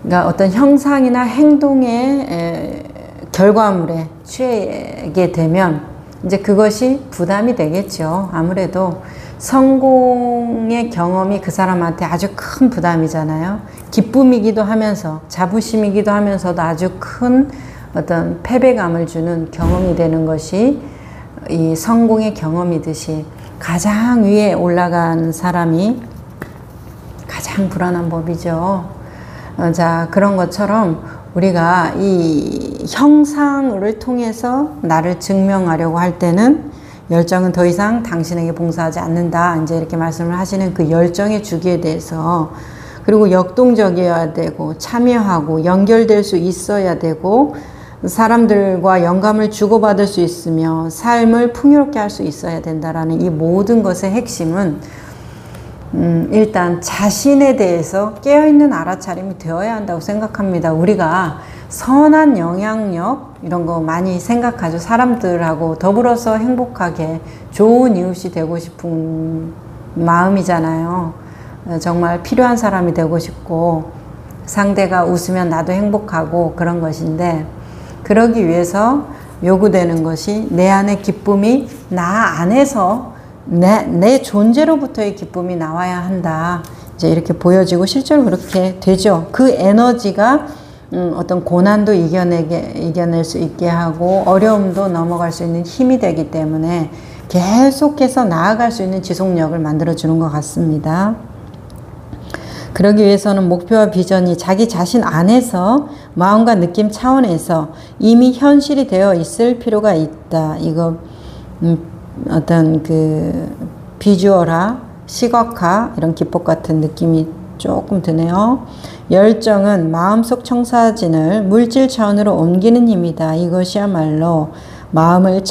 그러니까 어떤 형상이나 행동의 결과물에 취하게 되면 이제 그것이 부담이 되겠죠. 아무래도 성공의 경험이 그 사람한테 아주 큰 부담이잖아요. 기쁨이기도 하면서 자부심이기도 하면서도 아주 큰 어떤 패배감을 주는 경험이 되는 것이 이 성공의 경험이듯이, 가장 위에 올라간 사람이 가장 불안한 법이죠. 자, 그런 것처럼 우리가 이 형상을 통해서 나를 증명하려고 할 때는 열정은 더 이상 당신에게 봉사하지 않는다, 이제 이렇게 말씀을 하시는 그 열정의 주기에 대해서, 그리고 역동적이어야 되고 참여하고 연결될 수 있어야 되고 사람들과 영감을 주고받을 수 있으며 삶을 풍요롭게 할 수 있어야 된다라는 이 모든 것의 핵심은 일단 자신에 대해서 깨어있는 알아차림이 되어야 한다고 생각합니다. 우리가 선한 영향력 이런 거 많이 생각하죠. 사람들하고 더불어서 행복하게 좋은 이웃이 되고 싶은 마음이잖아요. 정말 필요한 사람이 되고 싶고 상대가 웃으면 나도 행복하고 그런 것인데, 그러기 위해서 요구되는 것이 내 안의 기쁨이, 나 안에서 내 존재로부터의 기쁨이 나와야 한다. 이제 이렇게 보여지고 실제로 그렇게 되죠. 그 에너지가 어떤 고난도 이겨낼 수 있게 하고 어려움도 넘어갈 수 있는 힘이 되기 때문에 계속해서 나아갈 수 있는 지속력을 만들어주는 것 같습니다. 그러기 위해서는 목표와 비전이 자기 자신 안에서 마음과 느낌 차원에서 이미 현실이 되어 있을 필요가 있다. 이거 어떤 그 비주얼화, 시각화 이런 기법 같은 느낌이 조금 드네요. 열정은 마음속 청사진을 물질 차원으로 옮기는 힘이다. 이것이야말로 마음을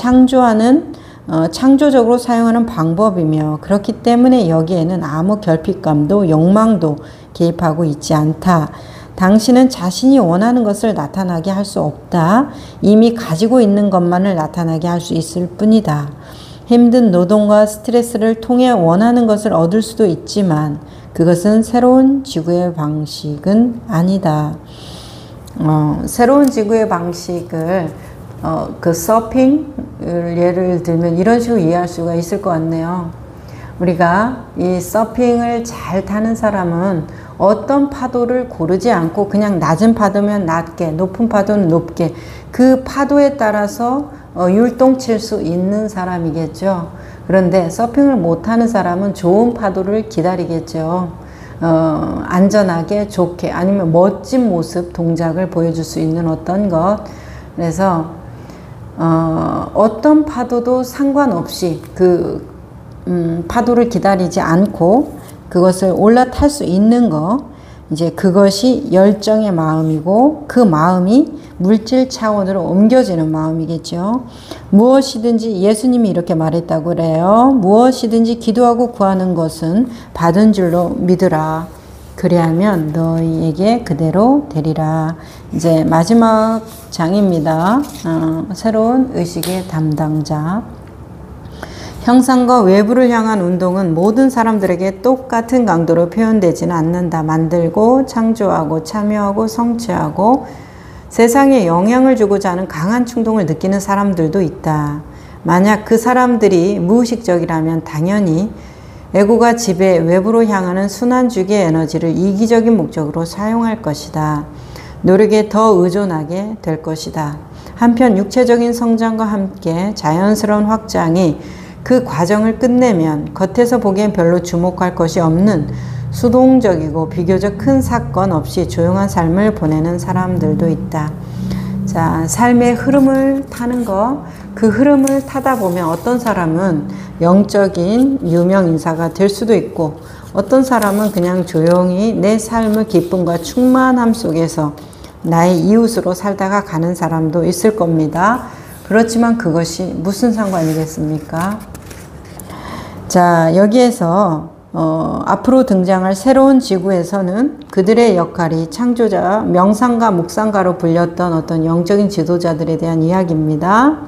창조적으로 사용하는 방법이며 그렇기 때문에 여기에는 아무 결핍감도 욕망도 개입하고 있지 않다. 당신은 자신이 원하는 것을 나타나게 할 수 없다. 이미 가지고 있는 것만을 나타나게 할 수 있을 뿐이다. 힘든 노동과 스트레스를 통해 원하는 것을 얻을 수도 있지만 그것은 새로운 지구의 방식은 아니다. 새로운 지구의 방식을 그 서핑을 예를 들면 이런 식으로 이해할 수가 있을 것 같네요. 우리가 이 서핑을 잘 타는 사람은 어떤 파도를 고르지 않고 그냥 낮은 파도면 낮게, 높은 파도는 높게 그 파도에 따라서 율동칠 수 있는 사람이겠죠. 그런데 서핑을 못하는 사람은 좋은 파도를 기다리겠죠. 안전하게 좋게 아니면 멋진 모습 동작을 보여줄 수 있는 어떤 것. 그래서 어떤 파도도 상관없이 그 파도를 기다리지 않고 그것을 올라탈 수 있는 거, 이제 그것이 열정의 마음이고 그 마음이 물질 차원으로 옮겨지는 마음이겠죠. 무엇이든지 예수님이 이렇게 말했다고 그래요. 무엇이든지 기도하고 구하는 것은 받은 줄로 믿으라. 그리하면 너희에게 그대로 되리라. 이제 마지막 장입니다. 새로운 의식의 담당자. 형상과 외부를 향한 운동은 모든 사람들에게 똑같은 강도로 표현되지는 않는다. 만들고 창조하고 참여하고 성취하고 세상에 영향을 주고자 하는 강한 충동을 느끼는 사람들도 있다. 만약 그 사람들이 무의식적이라면 당연히 에고가 지배 외부로 향하는 순환주기의 에너지를 이기적인 목적으로 사용할 것이다. 노력에 더 의존하게 될 것이다. 한편 육체적인 성장과 함께 자연스러운 확장이 그 과정을 끝내면 겉에서 보기엔 별로 주목할 것이 없는 수동적이고 비교적 큰 사건 없이 조용한 삶을 보내는 사람들도 있다. 자, 삶의 흐름을 타는 거, 그 흐름을 타다 보면 어떤 사람은 영적인 유명 인사가 될 수도 있고 어떤 사람은 그냥 조용히 내 삶의 기쁨과 충만함 속에서 나의 이웃으로 살다가 가는 사람도 있을 겁니다. 그렇지만 그것이 무슨 상관이겠습니까? 자, 여기에서 앞으로 등장할 새로운 지구에서는 그들의 역할이 창조자, 명상가, 묵상가로 불렸던 어떤 영적인 지도자들에 대한 이야기입니다.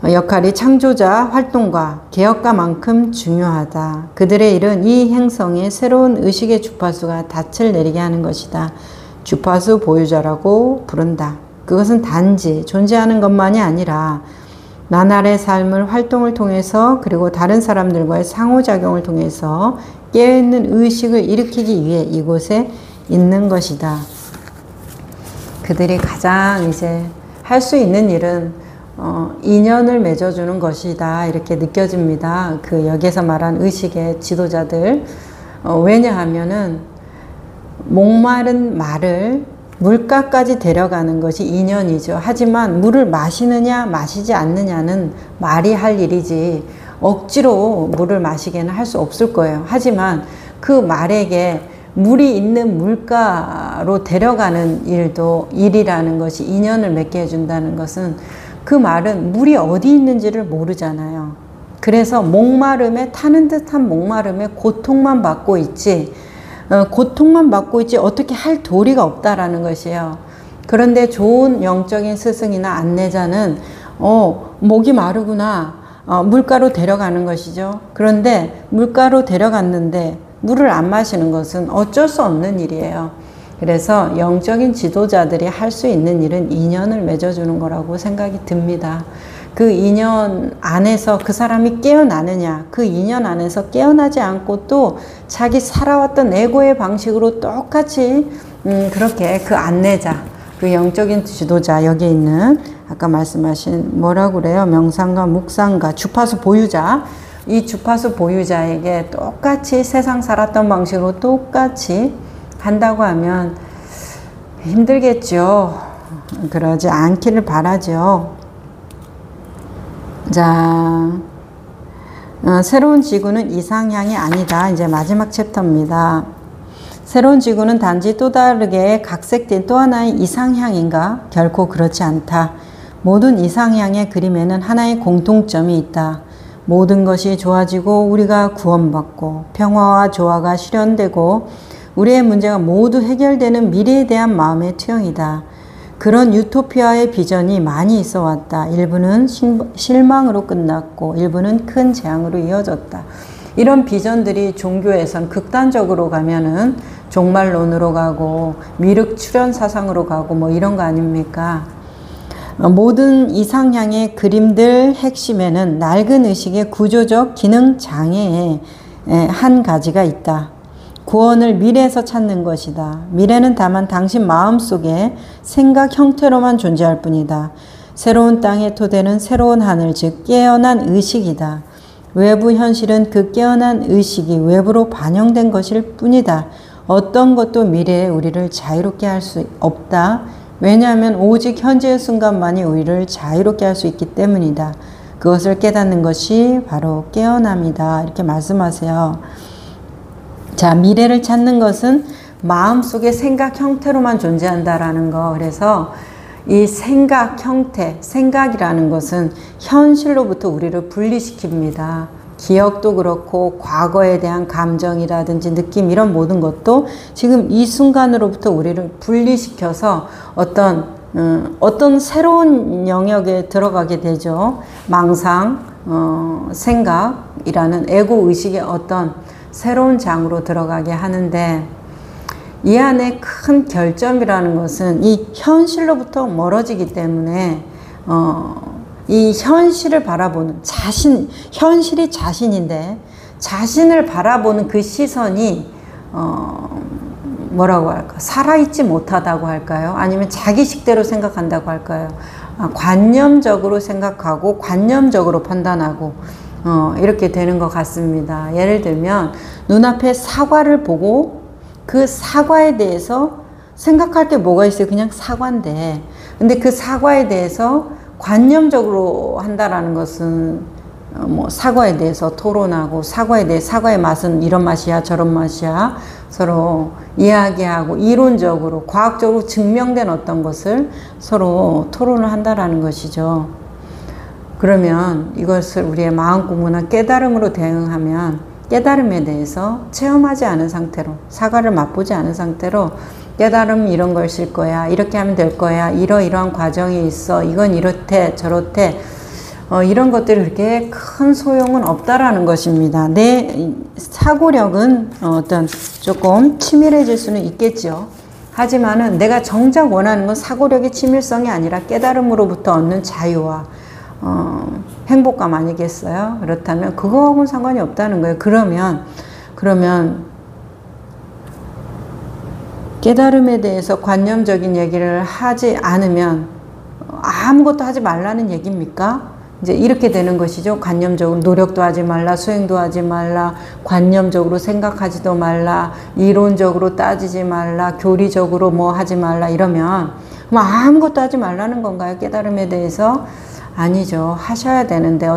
역할이 창조자, 활동가, 개혁가만큼 중요하다. 그들의 일은 이 행성에 새로운 의식의 주파수가 닻을 내리게 하는 것이다. 주파수 보유자라고 부른다. 그것은 단지 존재하는 것만이 아니라 나날의 삶을 활동을 통해서 그리고 다른 사람들과의 상호작용을 통해서 깨어있는 의식을 일으키기 위해 이곳에 있는 것이다. 그들이 가장 이제 할 수 있는 일은 인연을 맺어주는 것이다. 이렇게 느껴집니다. 그 여기에서 말한 의식의 지도자들. 왜냐하면은 목마른 말을 물가까지 데려가는 것이 인연이죠. 하지만 물을 마시느냐 마시지 않느냐는 말이 할 일이지 억지로 물을 마시게는 할 수 없을 거예요. 하지만 그 말에게 물이 있는 물가로 데려가는 일이라는 것이 인연을 맺게 해준다는 것은 그 말은 물이 어디 있는지를 모르잖아요. 그래서 목마름에 타는 듯한 목마름에 고통만 받고 있지 어떻게 할 도리가 없다라는 것이에요. 그런데 좋은 영적인 스승이나 안내자는 목이 마르구나 물가로 데려가는 것이죠. 그런데 물가로 데려갔는데 물을 안 마시는 것은 어쩔 수 없는 일이에요. 그래서 영적인 지도자들이 할 수 있는 일은 인연을 맺어주는 거라고 생각이 듭니다. 그 인연 안에서 그 사람이 깨어나느냐, 그 인연 안에서 깨어나지 않고 또 자기 살아왔던 에고의 방식으로 똑같이 그렇게 그 안내자, 그 영적인 지도자, 여기에 있는 아까 말씀하신 뭐라고 그래요? 명상가, 묵상가, 주파수 보유자, 이 주파수 보유자에게 똑같이 세상 살았던 방식으로 똑같이 한다고 하면 힘들겠죠. 그러지 않기를 바라죠. 자, 새로운 지구는 이상향이 아니다. 이제 마지막 챕터입니다. 새로운 지구는 단지 또 다르게 각색된 또 하나의 이상향인가? 결코 그렇지 않다. 모든 이상향의 그림에는 하나의 공통점이 있다. 모든 것이 좋아지고 우리가 구원받고 평화와 조화가 실현되고 우리의 문제가 모두 해결되는 미래에 대한 마음의 투영이다. 그런 유토피아의 비전이 많이 있어 왔다. 일부는 실망으로 끝났고 일부는 큰 재앙으로 이어졌다. 이런 비전들이 종교에선 극단적으로 가면은 종말론으로 가고 미륵 출현 사상으로 가고 뭐 이런 거 아닙니까? 모든 이상향의 그림들 핵심에는 낡은 의식의 구조적 기능 장애의 한 가지가 있다. 구원을 미래에서 찾는 것이다. 미래는 다만 당신 마음속에 생각 형태로만 존재할 뿐이다. 새로운 땅의 토대는 새로운 하늘, 즉 깨어난 의식이다. 외부 현실은 그 깨어난 의식이 외부로 반영된 것일 뿐이다. 어떤 것도 미래에 우리를 자유롭게 할 수 없다. 왜냐하면 오직 현재의 순간만이 우리를 자유롭게 할 수 있기 때문이다. 그것을 깨닫는 것이 바로 깨어남이다. 이렇게 말씀하세요. 자, 미래를 찾는 것은 마음속의 생각 형태로만 존재한다라는 거. 그래서 이 생각 형태, 생각이라는 것은 현실로부터 우리를 분리시킵니다. 기억도 그렇고 과거에 대한 감정이라든지 느낌 이런 모든 것도 지금 이 순간으로부터 우리를 분리시켜서 어떤 새로운 영역에 들어가게 되죠. 망상, 생각이라는 에고 의식의 어떤 새로운 장으로 들어가게 하는데 이 안에 큰 결점이라는 것은 이 현실로부터 멀어지기 때문에 이 현실을 바라보는 현실이 자신인데 자신을 바라보는 그 시선이 뭐라고 할까? 살아있지 못하다고 할까요? 아니면 자기식대로 생각한다고 할까요? 관념적으로 생각하고 관념적으로 판단하고 이렇게 되는 것 같습니다. 예를 들면 눈앞에 사과를 보고 그 사과에 대해서 생각할 게 뭐가 있어요? 그냥 사과인데 근데 그 사과에 대해서 관념적으로 한다라는 것은 뭐 사과에 대해서 토론하고 사과의 맛은 이런 맛이야 저런 맛이야 서로 이야기하고 이론적으로 과학적으로 증명된 어떤 것을 서로 토론을 한다라는 것이죠. 그러면 이것을 우리의 마음 공부나 깨달음으로 대응하면 깨달음에 대해서 체험하지 않은 상태로 사과를 맛보지 않은 상태로 깨달음 이런 것일 거야 이렇게 하면 될 거야 이러이러한 과정이 있어 이건 이렇대 저렇대 이런 것들이 그렇게 큰 소용은 없다라는 것입니다. 내 사고력은 조금 치밀해질 수는 있겠죠. 하지만은 내가 정작 원하는 건 사고력의 치밀성이 아니라 깨달음으로부터 얻는 자유와 행복감 아니겠어요? 그렇다면 그거하고는 상관이 없다는 거예요. 그러면 깨달음에 대해서 관념적인 얘기를 하지 않으면 아무것도 하지 말라는 얘기입니까? 이제 이렇게 되는 것이죠. 관념적으로 노력도 하지 말라, 수행도 하지 말라, 관념적으로 생각하지도 말라, 이론적으로 따지지 말라, 교리적으로 뭐 하지 말라 이러면 뭐 아무것도 하지 말라는 건가요? 깨달음에 대해서? 아니죠. 하셔야 되는데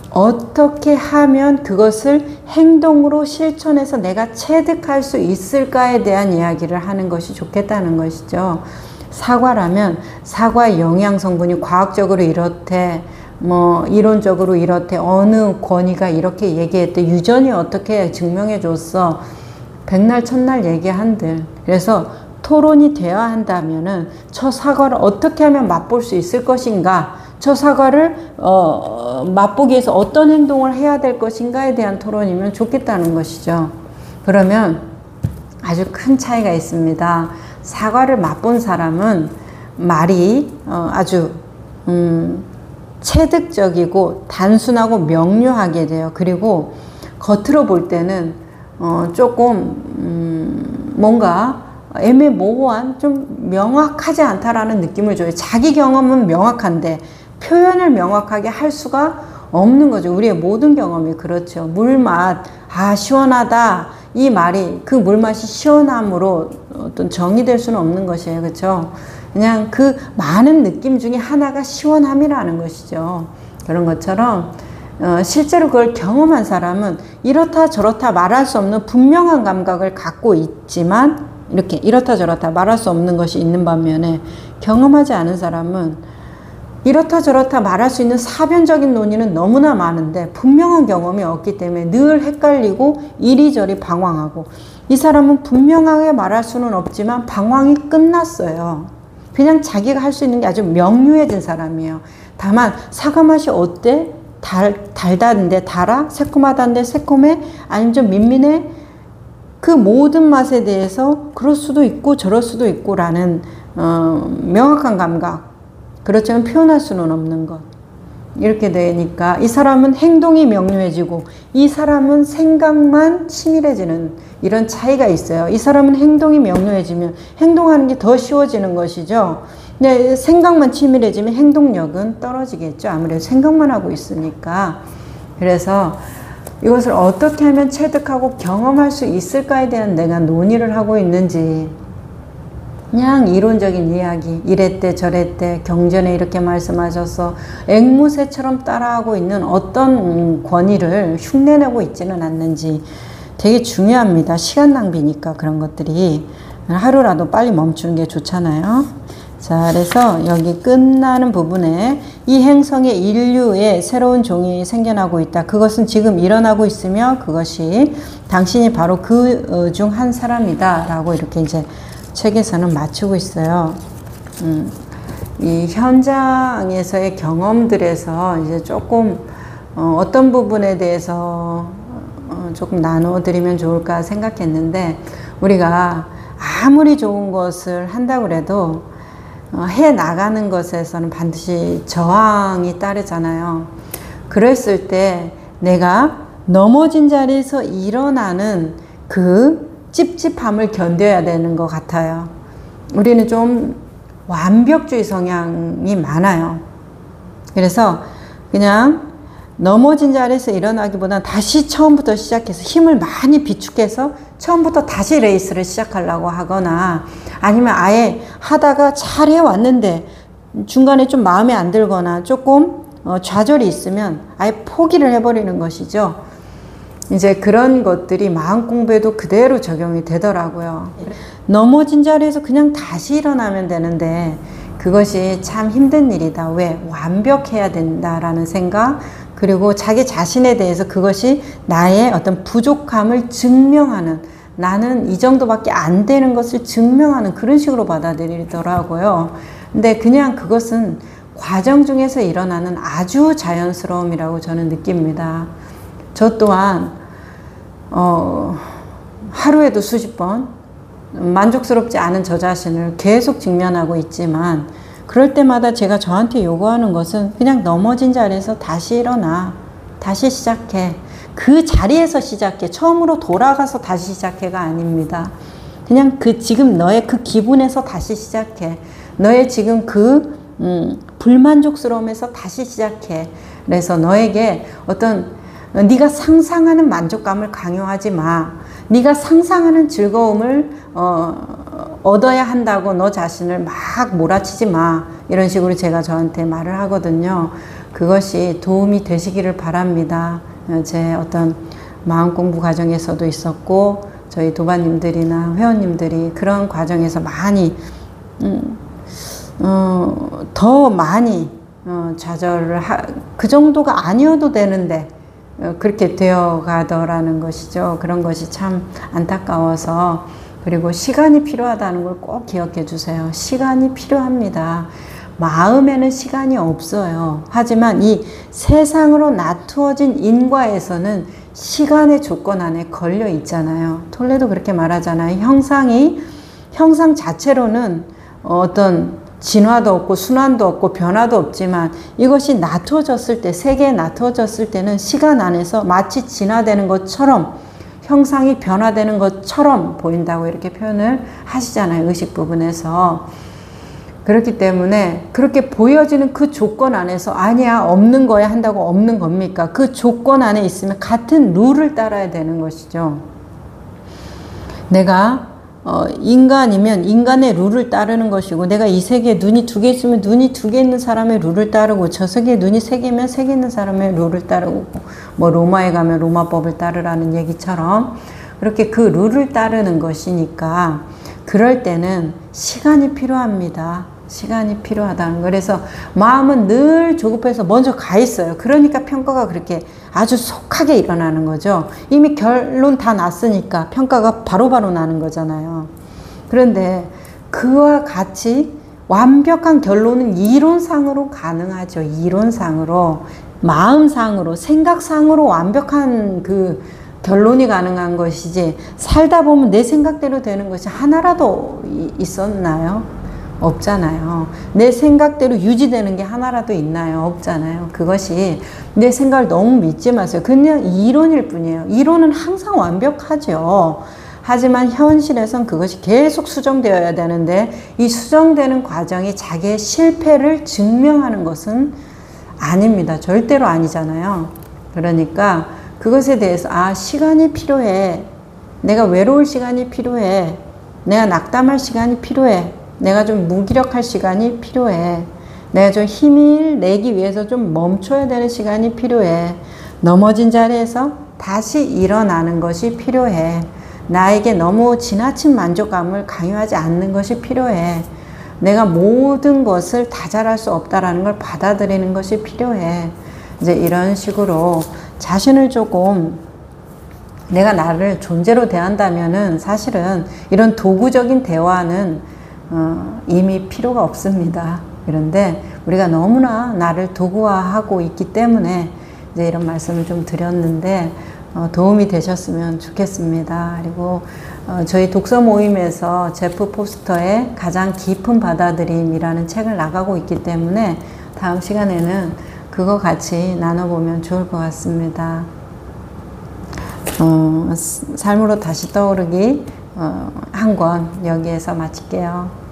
어떻게 하면 그것을 행동으로 실천해서 내가 체득할 수 있을까에 대한 이야기를 하는 것이 좋겠다는 것이죠. 사과라면 사과의 영양 성분이 과학적으로 이렇대, 뭐 이론적으로 이렇대, 어느 권위가 이렇게 얘기했대, 유전이 어떻게 증명해 줬어, 백날 천날 얘기한들. 그래서 토론이 되어야 한다면은 저 사과를 어떻게 하면 맛볼 수 있을 것인가, 저 사과를 맛보기 위해서 어떤 행동을 해야 될 것인가에 대한 토론이면 좋겠다는 것이죠. 그러면 아주 큰 차이가 있습니다. 사과를 맛본 사람은 말이 아주 체득적이고 단순하고 명료하게 돼요. 그리고 겉으로 볼 때는 조금 뭔가 애매모호한, 좀 명확하지 않다라는 느낌을 줘요. 자기 경험은 명확한데 표현을 명확하게 할 수가 없는 거죠. 우리의 모든 경험이 그렇죠. 물맛, 시원하다, 이 말이 그 물맛이 시원함으로 어떤 정의될 수는 없는 것이에요. 그렇죠? 그냥 그 많은 느낌 중에 하나가 시원함이라는 것이죠. 그런 것처럼 실제로 그걸 경험한 사람은 이렇다 저렇다 말할 수 없는 분명한 감각을 갖고 있지만, 이렇게 이렇다 저렇다 말할 수 없는 것이 있는 반면에 경험하지 않은 사람은 이렇다 저렇다 말할 수 있는 사변적인 논의는 너무나 많은데 분명한 경험이 없기 때문에 늘 헷갈리고 이리저리 방황하고, 이 사람은 분명하게 말할 수는 없지만 방황이 끝났어요. 그냥 자기가 할 수 있는 게 아주 명료해진 사람이에요. 다만 사과 맛이 어때? 달다는데 달아? 새콤하다는데 새콤해? 아니면 좀 민민해? 그 모든 맛에 대해서 그럴 수도 있고 저럴 수도 있고 라는 명확한 감각, 그렇지만 표현할 수는 없는 것, 이렇게 되니까 이 사람은 행동이 명료해지고 이 사람은 생각만 치밀해지는 이런 차이가 있어요. 이 사람은 행동이 명료해지면 행동하는 게 더 쉬워지는 것이죠. 근데 생각만 치밀해지면 행동력은 떨어지겠죠. 아무래도 생각만 하고 있으니까. 그래서 이것을 어떻게 하면 체득하고 경험할 수 있을까에 대한 내가 논의를 하고 있는지, 그냥 이론적인 이야기, 이랬대 저랬대 경전에 이렇게 말씀하셔서 앵무새처럼 따라하고 있는 어떤 권위를 흉내내고 있지는 않는지 되게 중요합니다. 시간 낭비니까 그런 것들이. 하루라도 빨리 멈추는 게 좋잖아요. 자, 그래서 여기 끝나는 부분에 이 행성에 인류의 새로운 종이 생겨나고 있다. 그것은 지금 일어나고 있으며 그것이 당신이 바로 그 중 한 사람이다 라고 이렇게 이제 책에서는 맞추고 있어요. 이 현장에서의 경험들에서 이제 조금 어떤 부분에 대해서 조금 나눠드리면 좋을까 생각했는데, 우리가 아무리 좋은 것을 한다고 해도 해 나가는 것에서는 반드시 저항이 따르잖아요. 그랬을 때 내가 넘어진 자리에서 일어나는 그 찝찝함을 견뎌야 되는 것 같아요. 우리는 좀 완벽주의 성향이 많아요. 그래서 그냥 넘어진 자리에서 일어나기보다는 다시 처음부터 시작해서 힘을 많이 비축해서 처음부터 다시 레이스를 시작하려고 하거나, 아니면 아예 하다가 잘 해왔는데 중간에 좀 마음에 안 들거나 조금 좌절이 있으면 아예 포기를 해버리는 것이죠. 이제 그런 것들이 마음 공부에도 그대로 적용이 되더라고요. 넘어진 자리에서 그냥 다시 일어나면 되는데 그것이 참 힘든 일이다. 왜? 완벽해야 된다라는 생각, 그리고 자기 자신에 대해서 그것이 나의 어떤 부족함을 증명하는, 나는 이 정도밖에 안 되는 것을 증명하는 그런 식으로 받아들이더라고요. 근데 그냥 그것은 과정 중에서 일어나는 아주 자연스러움이라고 저는 느낍니다. 저 또한 하루에도 수십 번 만족스럽지 않은 저 자신을 계속 직면하고 있지만, 그럴 때마다 제가 저한테 요구하는 것은 그냥 넘어진 자리에서 다시 일어나, 다시 시작해, 그 자리에서 시작해, 처음으로 돌아가서 다시 시작해가 아닙니다. 그냥 지금 너의 그 기분에서 다시 시작해, 너의 지금 그 불만족스러움에서 다시 시작해. 그래서 너에게 어떤 네가 상상하는 만족감을 강요하지 마. 네가 상상하는 즐거움을 얻어야 한다고 너 자신을 막 몰아치지 마. 이런 식으로 제가 저한테 말을 하거든요. 그것이 도움이 되시기를 바랍니다. 제 어떤 마음 공부 과정에서도 있었고, 저희 도반님들이나 회원님들이 그런 과정에서 많이 더 많이 좌절을 그 정도가 아니어도 되는데 그렇게 되어 가더라는 것이죠. 그런 것이 참 안타까워서, 그리고 시간이 필요하다는 걸 꼭 기억해 주세요. 시간이 필요합니다. 마음에는 시간이 없어요. 하지만 이 세상으로 나투어진 인과에서는 시간의 조건 안에 걸려 있잖아요. 톨레도 그렇게 말하잖아요. 형상 자체로는 어떤 진화도 없고 순환도 없고 변화도 없지만 이것이 나투어졌을 때, 세계에 나투어졌을 때는 시간 안에서 마치 진화되는 것처럼, 형상이 변화되는 것처럼 보인다고 이렇게 표현을 하시잖아요. 의식 부분에서. 그렇기 때문에 그렇게 보여지는 그 조건 안에서 아니야, 없는 거야 한다고 없는 겁니까? 그 조건 안에 있으면 같은 룰을 따라야 되는 것이죠. 내가 인간이면 인간의 룰을 따르는 것이고, 내가 이 세계에 눈이 2개 있으면 눈이 2개 있는 사람의 룰을 따르고, 저 세계에 눈이 3개면 3개 있는 사람의 룰을 따르고, 뭐 로마에 가면 로마법을 따르라는 얘기처럼 그렇게 그 룰을 따르는 것이니까 그럴 때는 시간이 필요합니다. 시간이 필요하다는 거. 그래서 마음은 늘 조급해서 먼저 가 있어요. 그러니까 평가가 그렇게 아주 속하게 일어나는 거죠. 이미 결론 다 났으니까 평가가 바로바로 나는 거잖아요. 그런데 그와 같이 완벽한 결론은 이론상으로 가능하죠. 이론상으로, 마음상으로, 생각상으로 완벽한 그 결론이 가능한 것이지, 살다 보면 내 생각대로 되는 것이 하나라도 있었나요? 없잖아요. 내 생각대로 유지되는 게 하나라도 있나요? 없잖아요. 그것이 내 생각을 너무 믿지 마세요. 그냥 이론일 뿐이에요. 이론은 항상 완벽하죠. 하지만 현실에선 그것이 계속 수정되어야 되는데, 이 수정되는 과정이 자기의 실패를 증명하는 것은 아닙니다. 절대로 아니잖아요. 그러니까 그것에 대해서 시간이 필요해. 내가 외로울 시간이 필요해. 내가 낙담할 시간이 필요해. 내가 좀 무기력할 시간이 필요해. 내가 좀 힘을 내기 위해서 좀 멈춰야 되는 시간이 필요해. 넘어진 자리에서 다시 일어나는 것이 필요해. 나에게 너무 지나친 만족감을 강요하지 않는 것이 필요해. 내가 모든 것을 다 잘할 수 없다라는 걸 받아들이는 것이 필요해. 이제 이런 식으로 자신을 조금, 내가 나를 존재로 대한다면은 사실은 이런 도구적인 대화는 이미 필요가 없습니다. 그런데 우리가 너무나 나를 도구화하고 있기 때문에 이제 이런 말씀을 좀 드렸는데 도움이 되셨으면 좋겠습니다. 그리고 저희 독서 모임에서 제프 포스터의 가장 깊은 받아들임이라는 책을 나가고 있기 때문에 다음 시간에는 그거 같이 나눠보면 좋을 것 같습니다. 삶으로 다시 떠오르기 한 권 여기에서 마칠게요.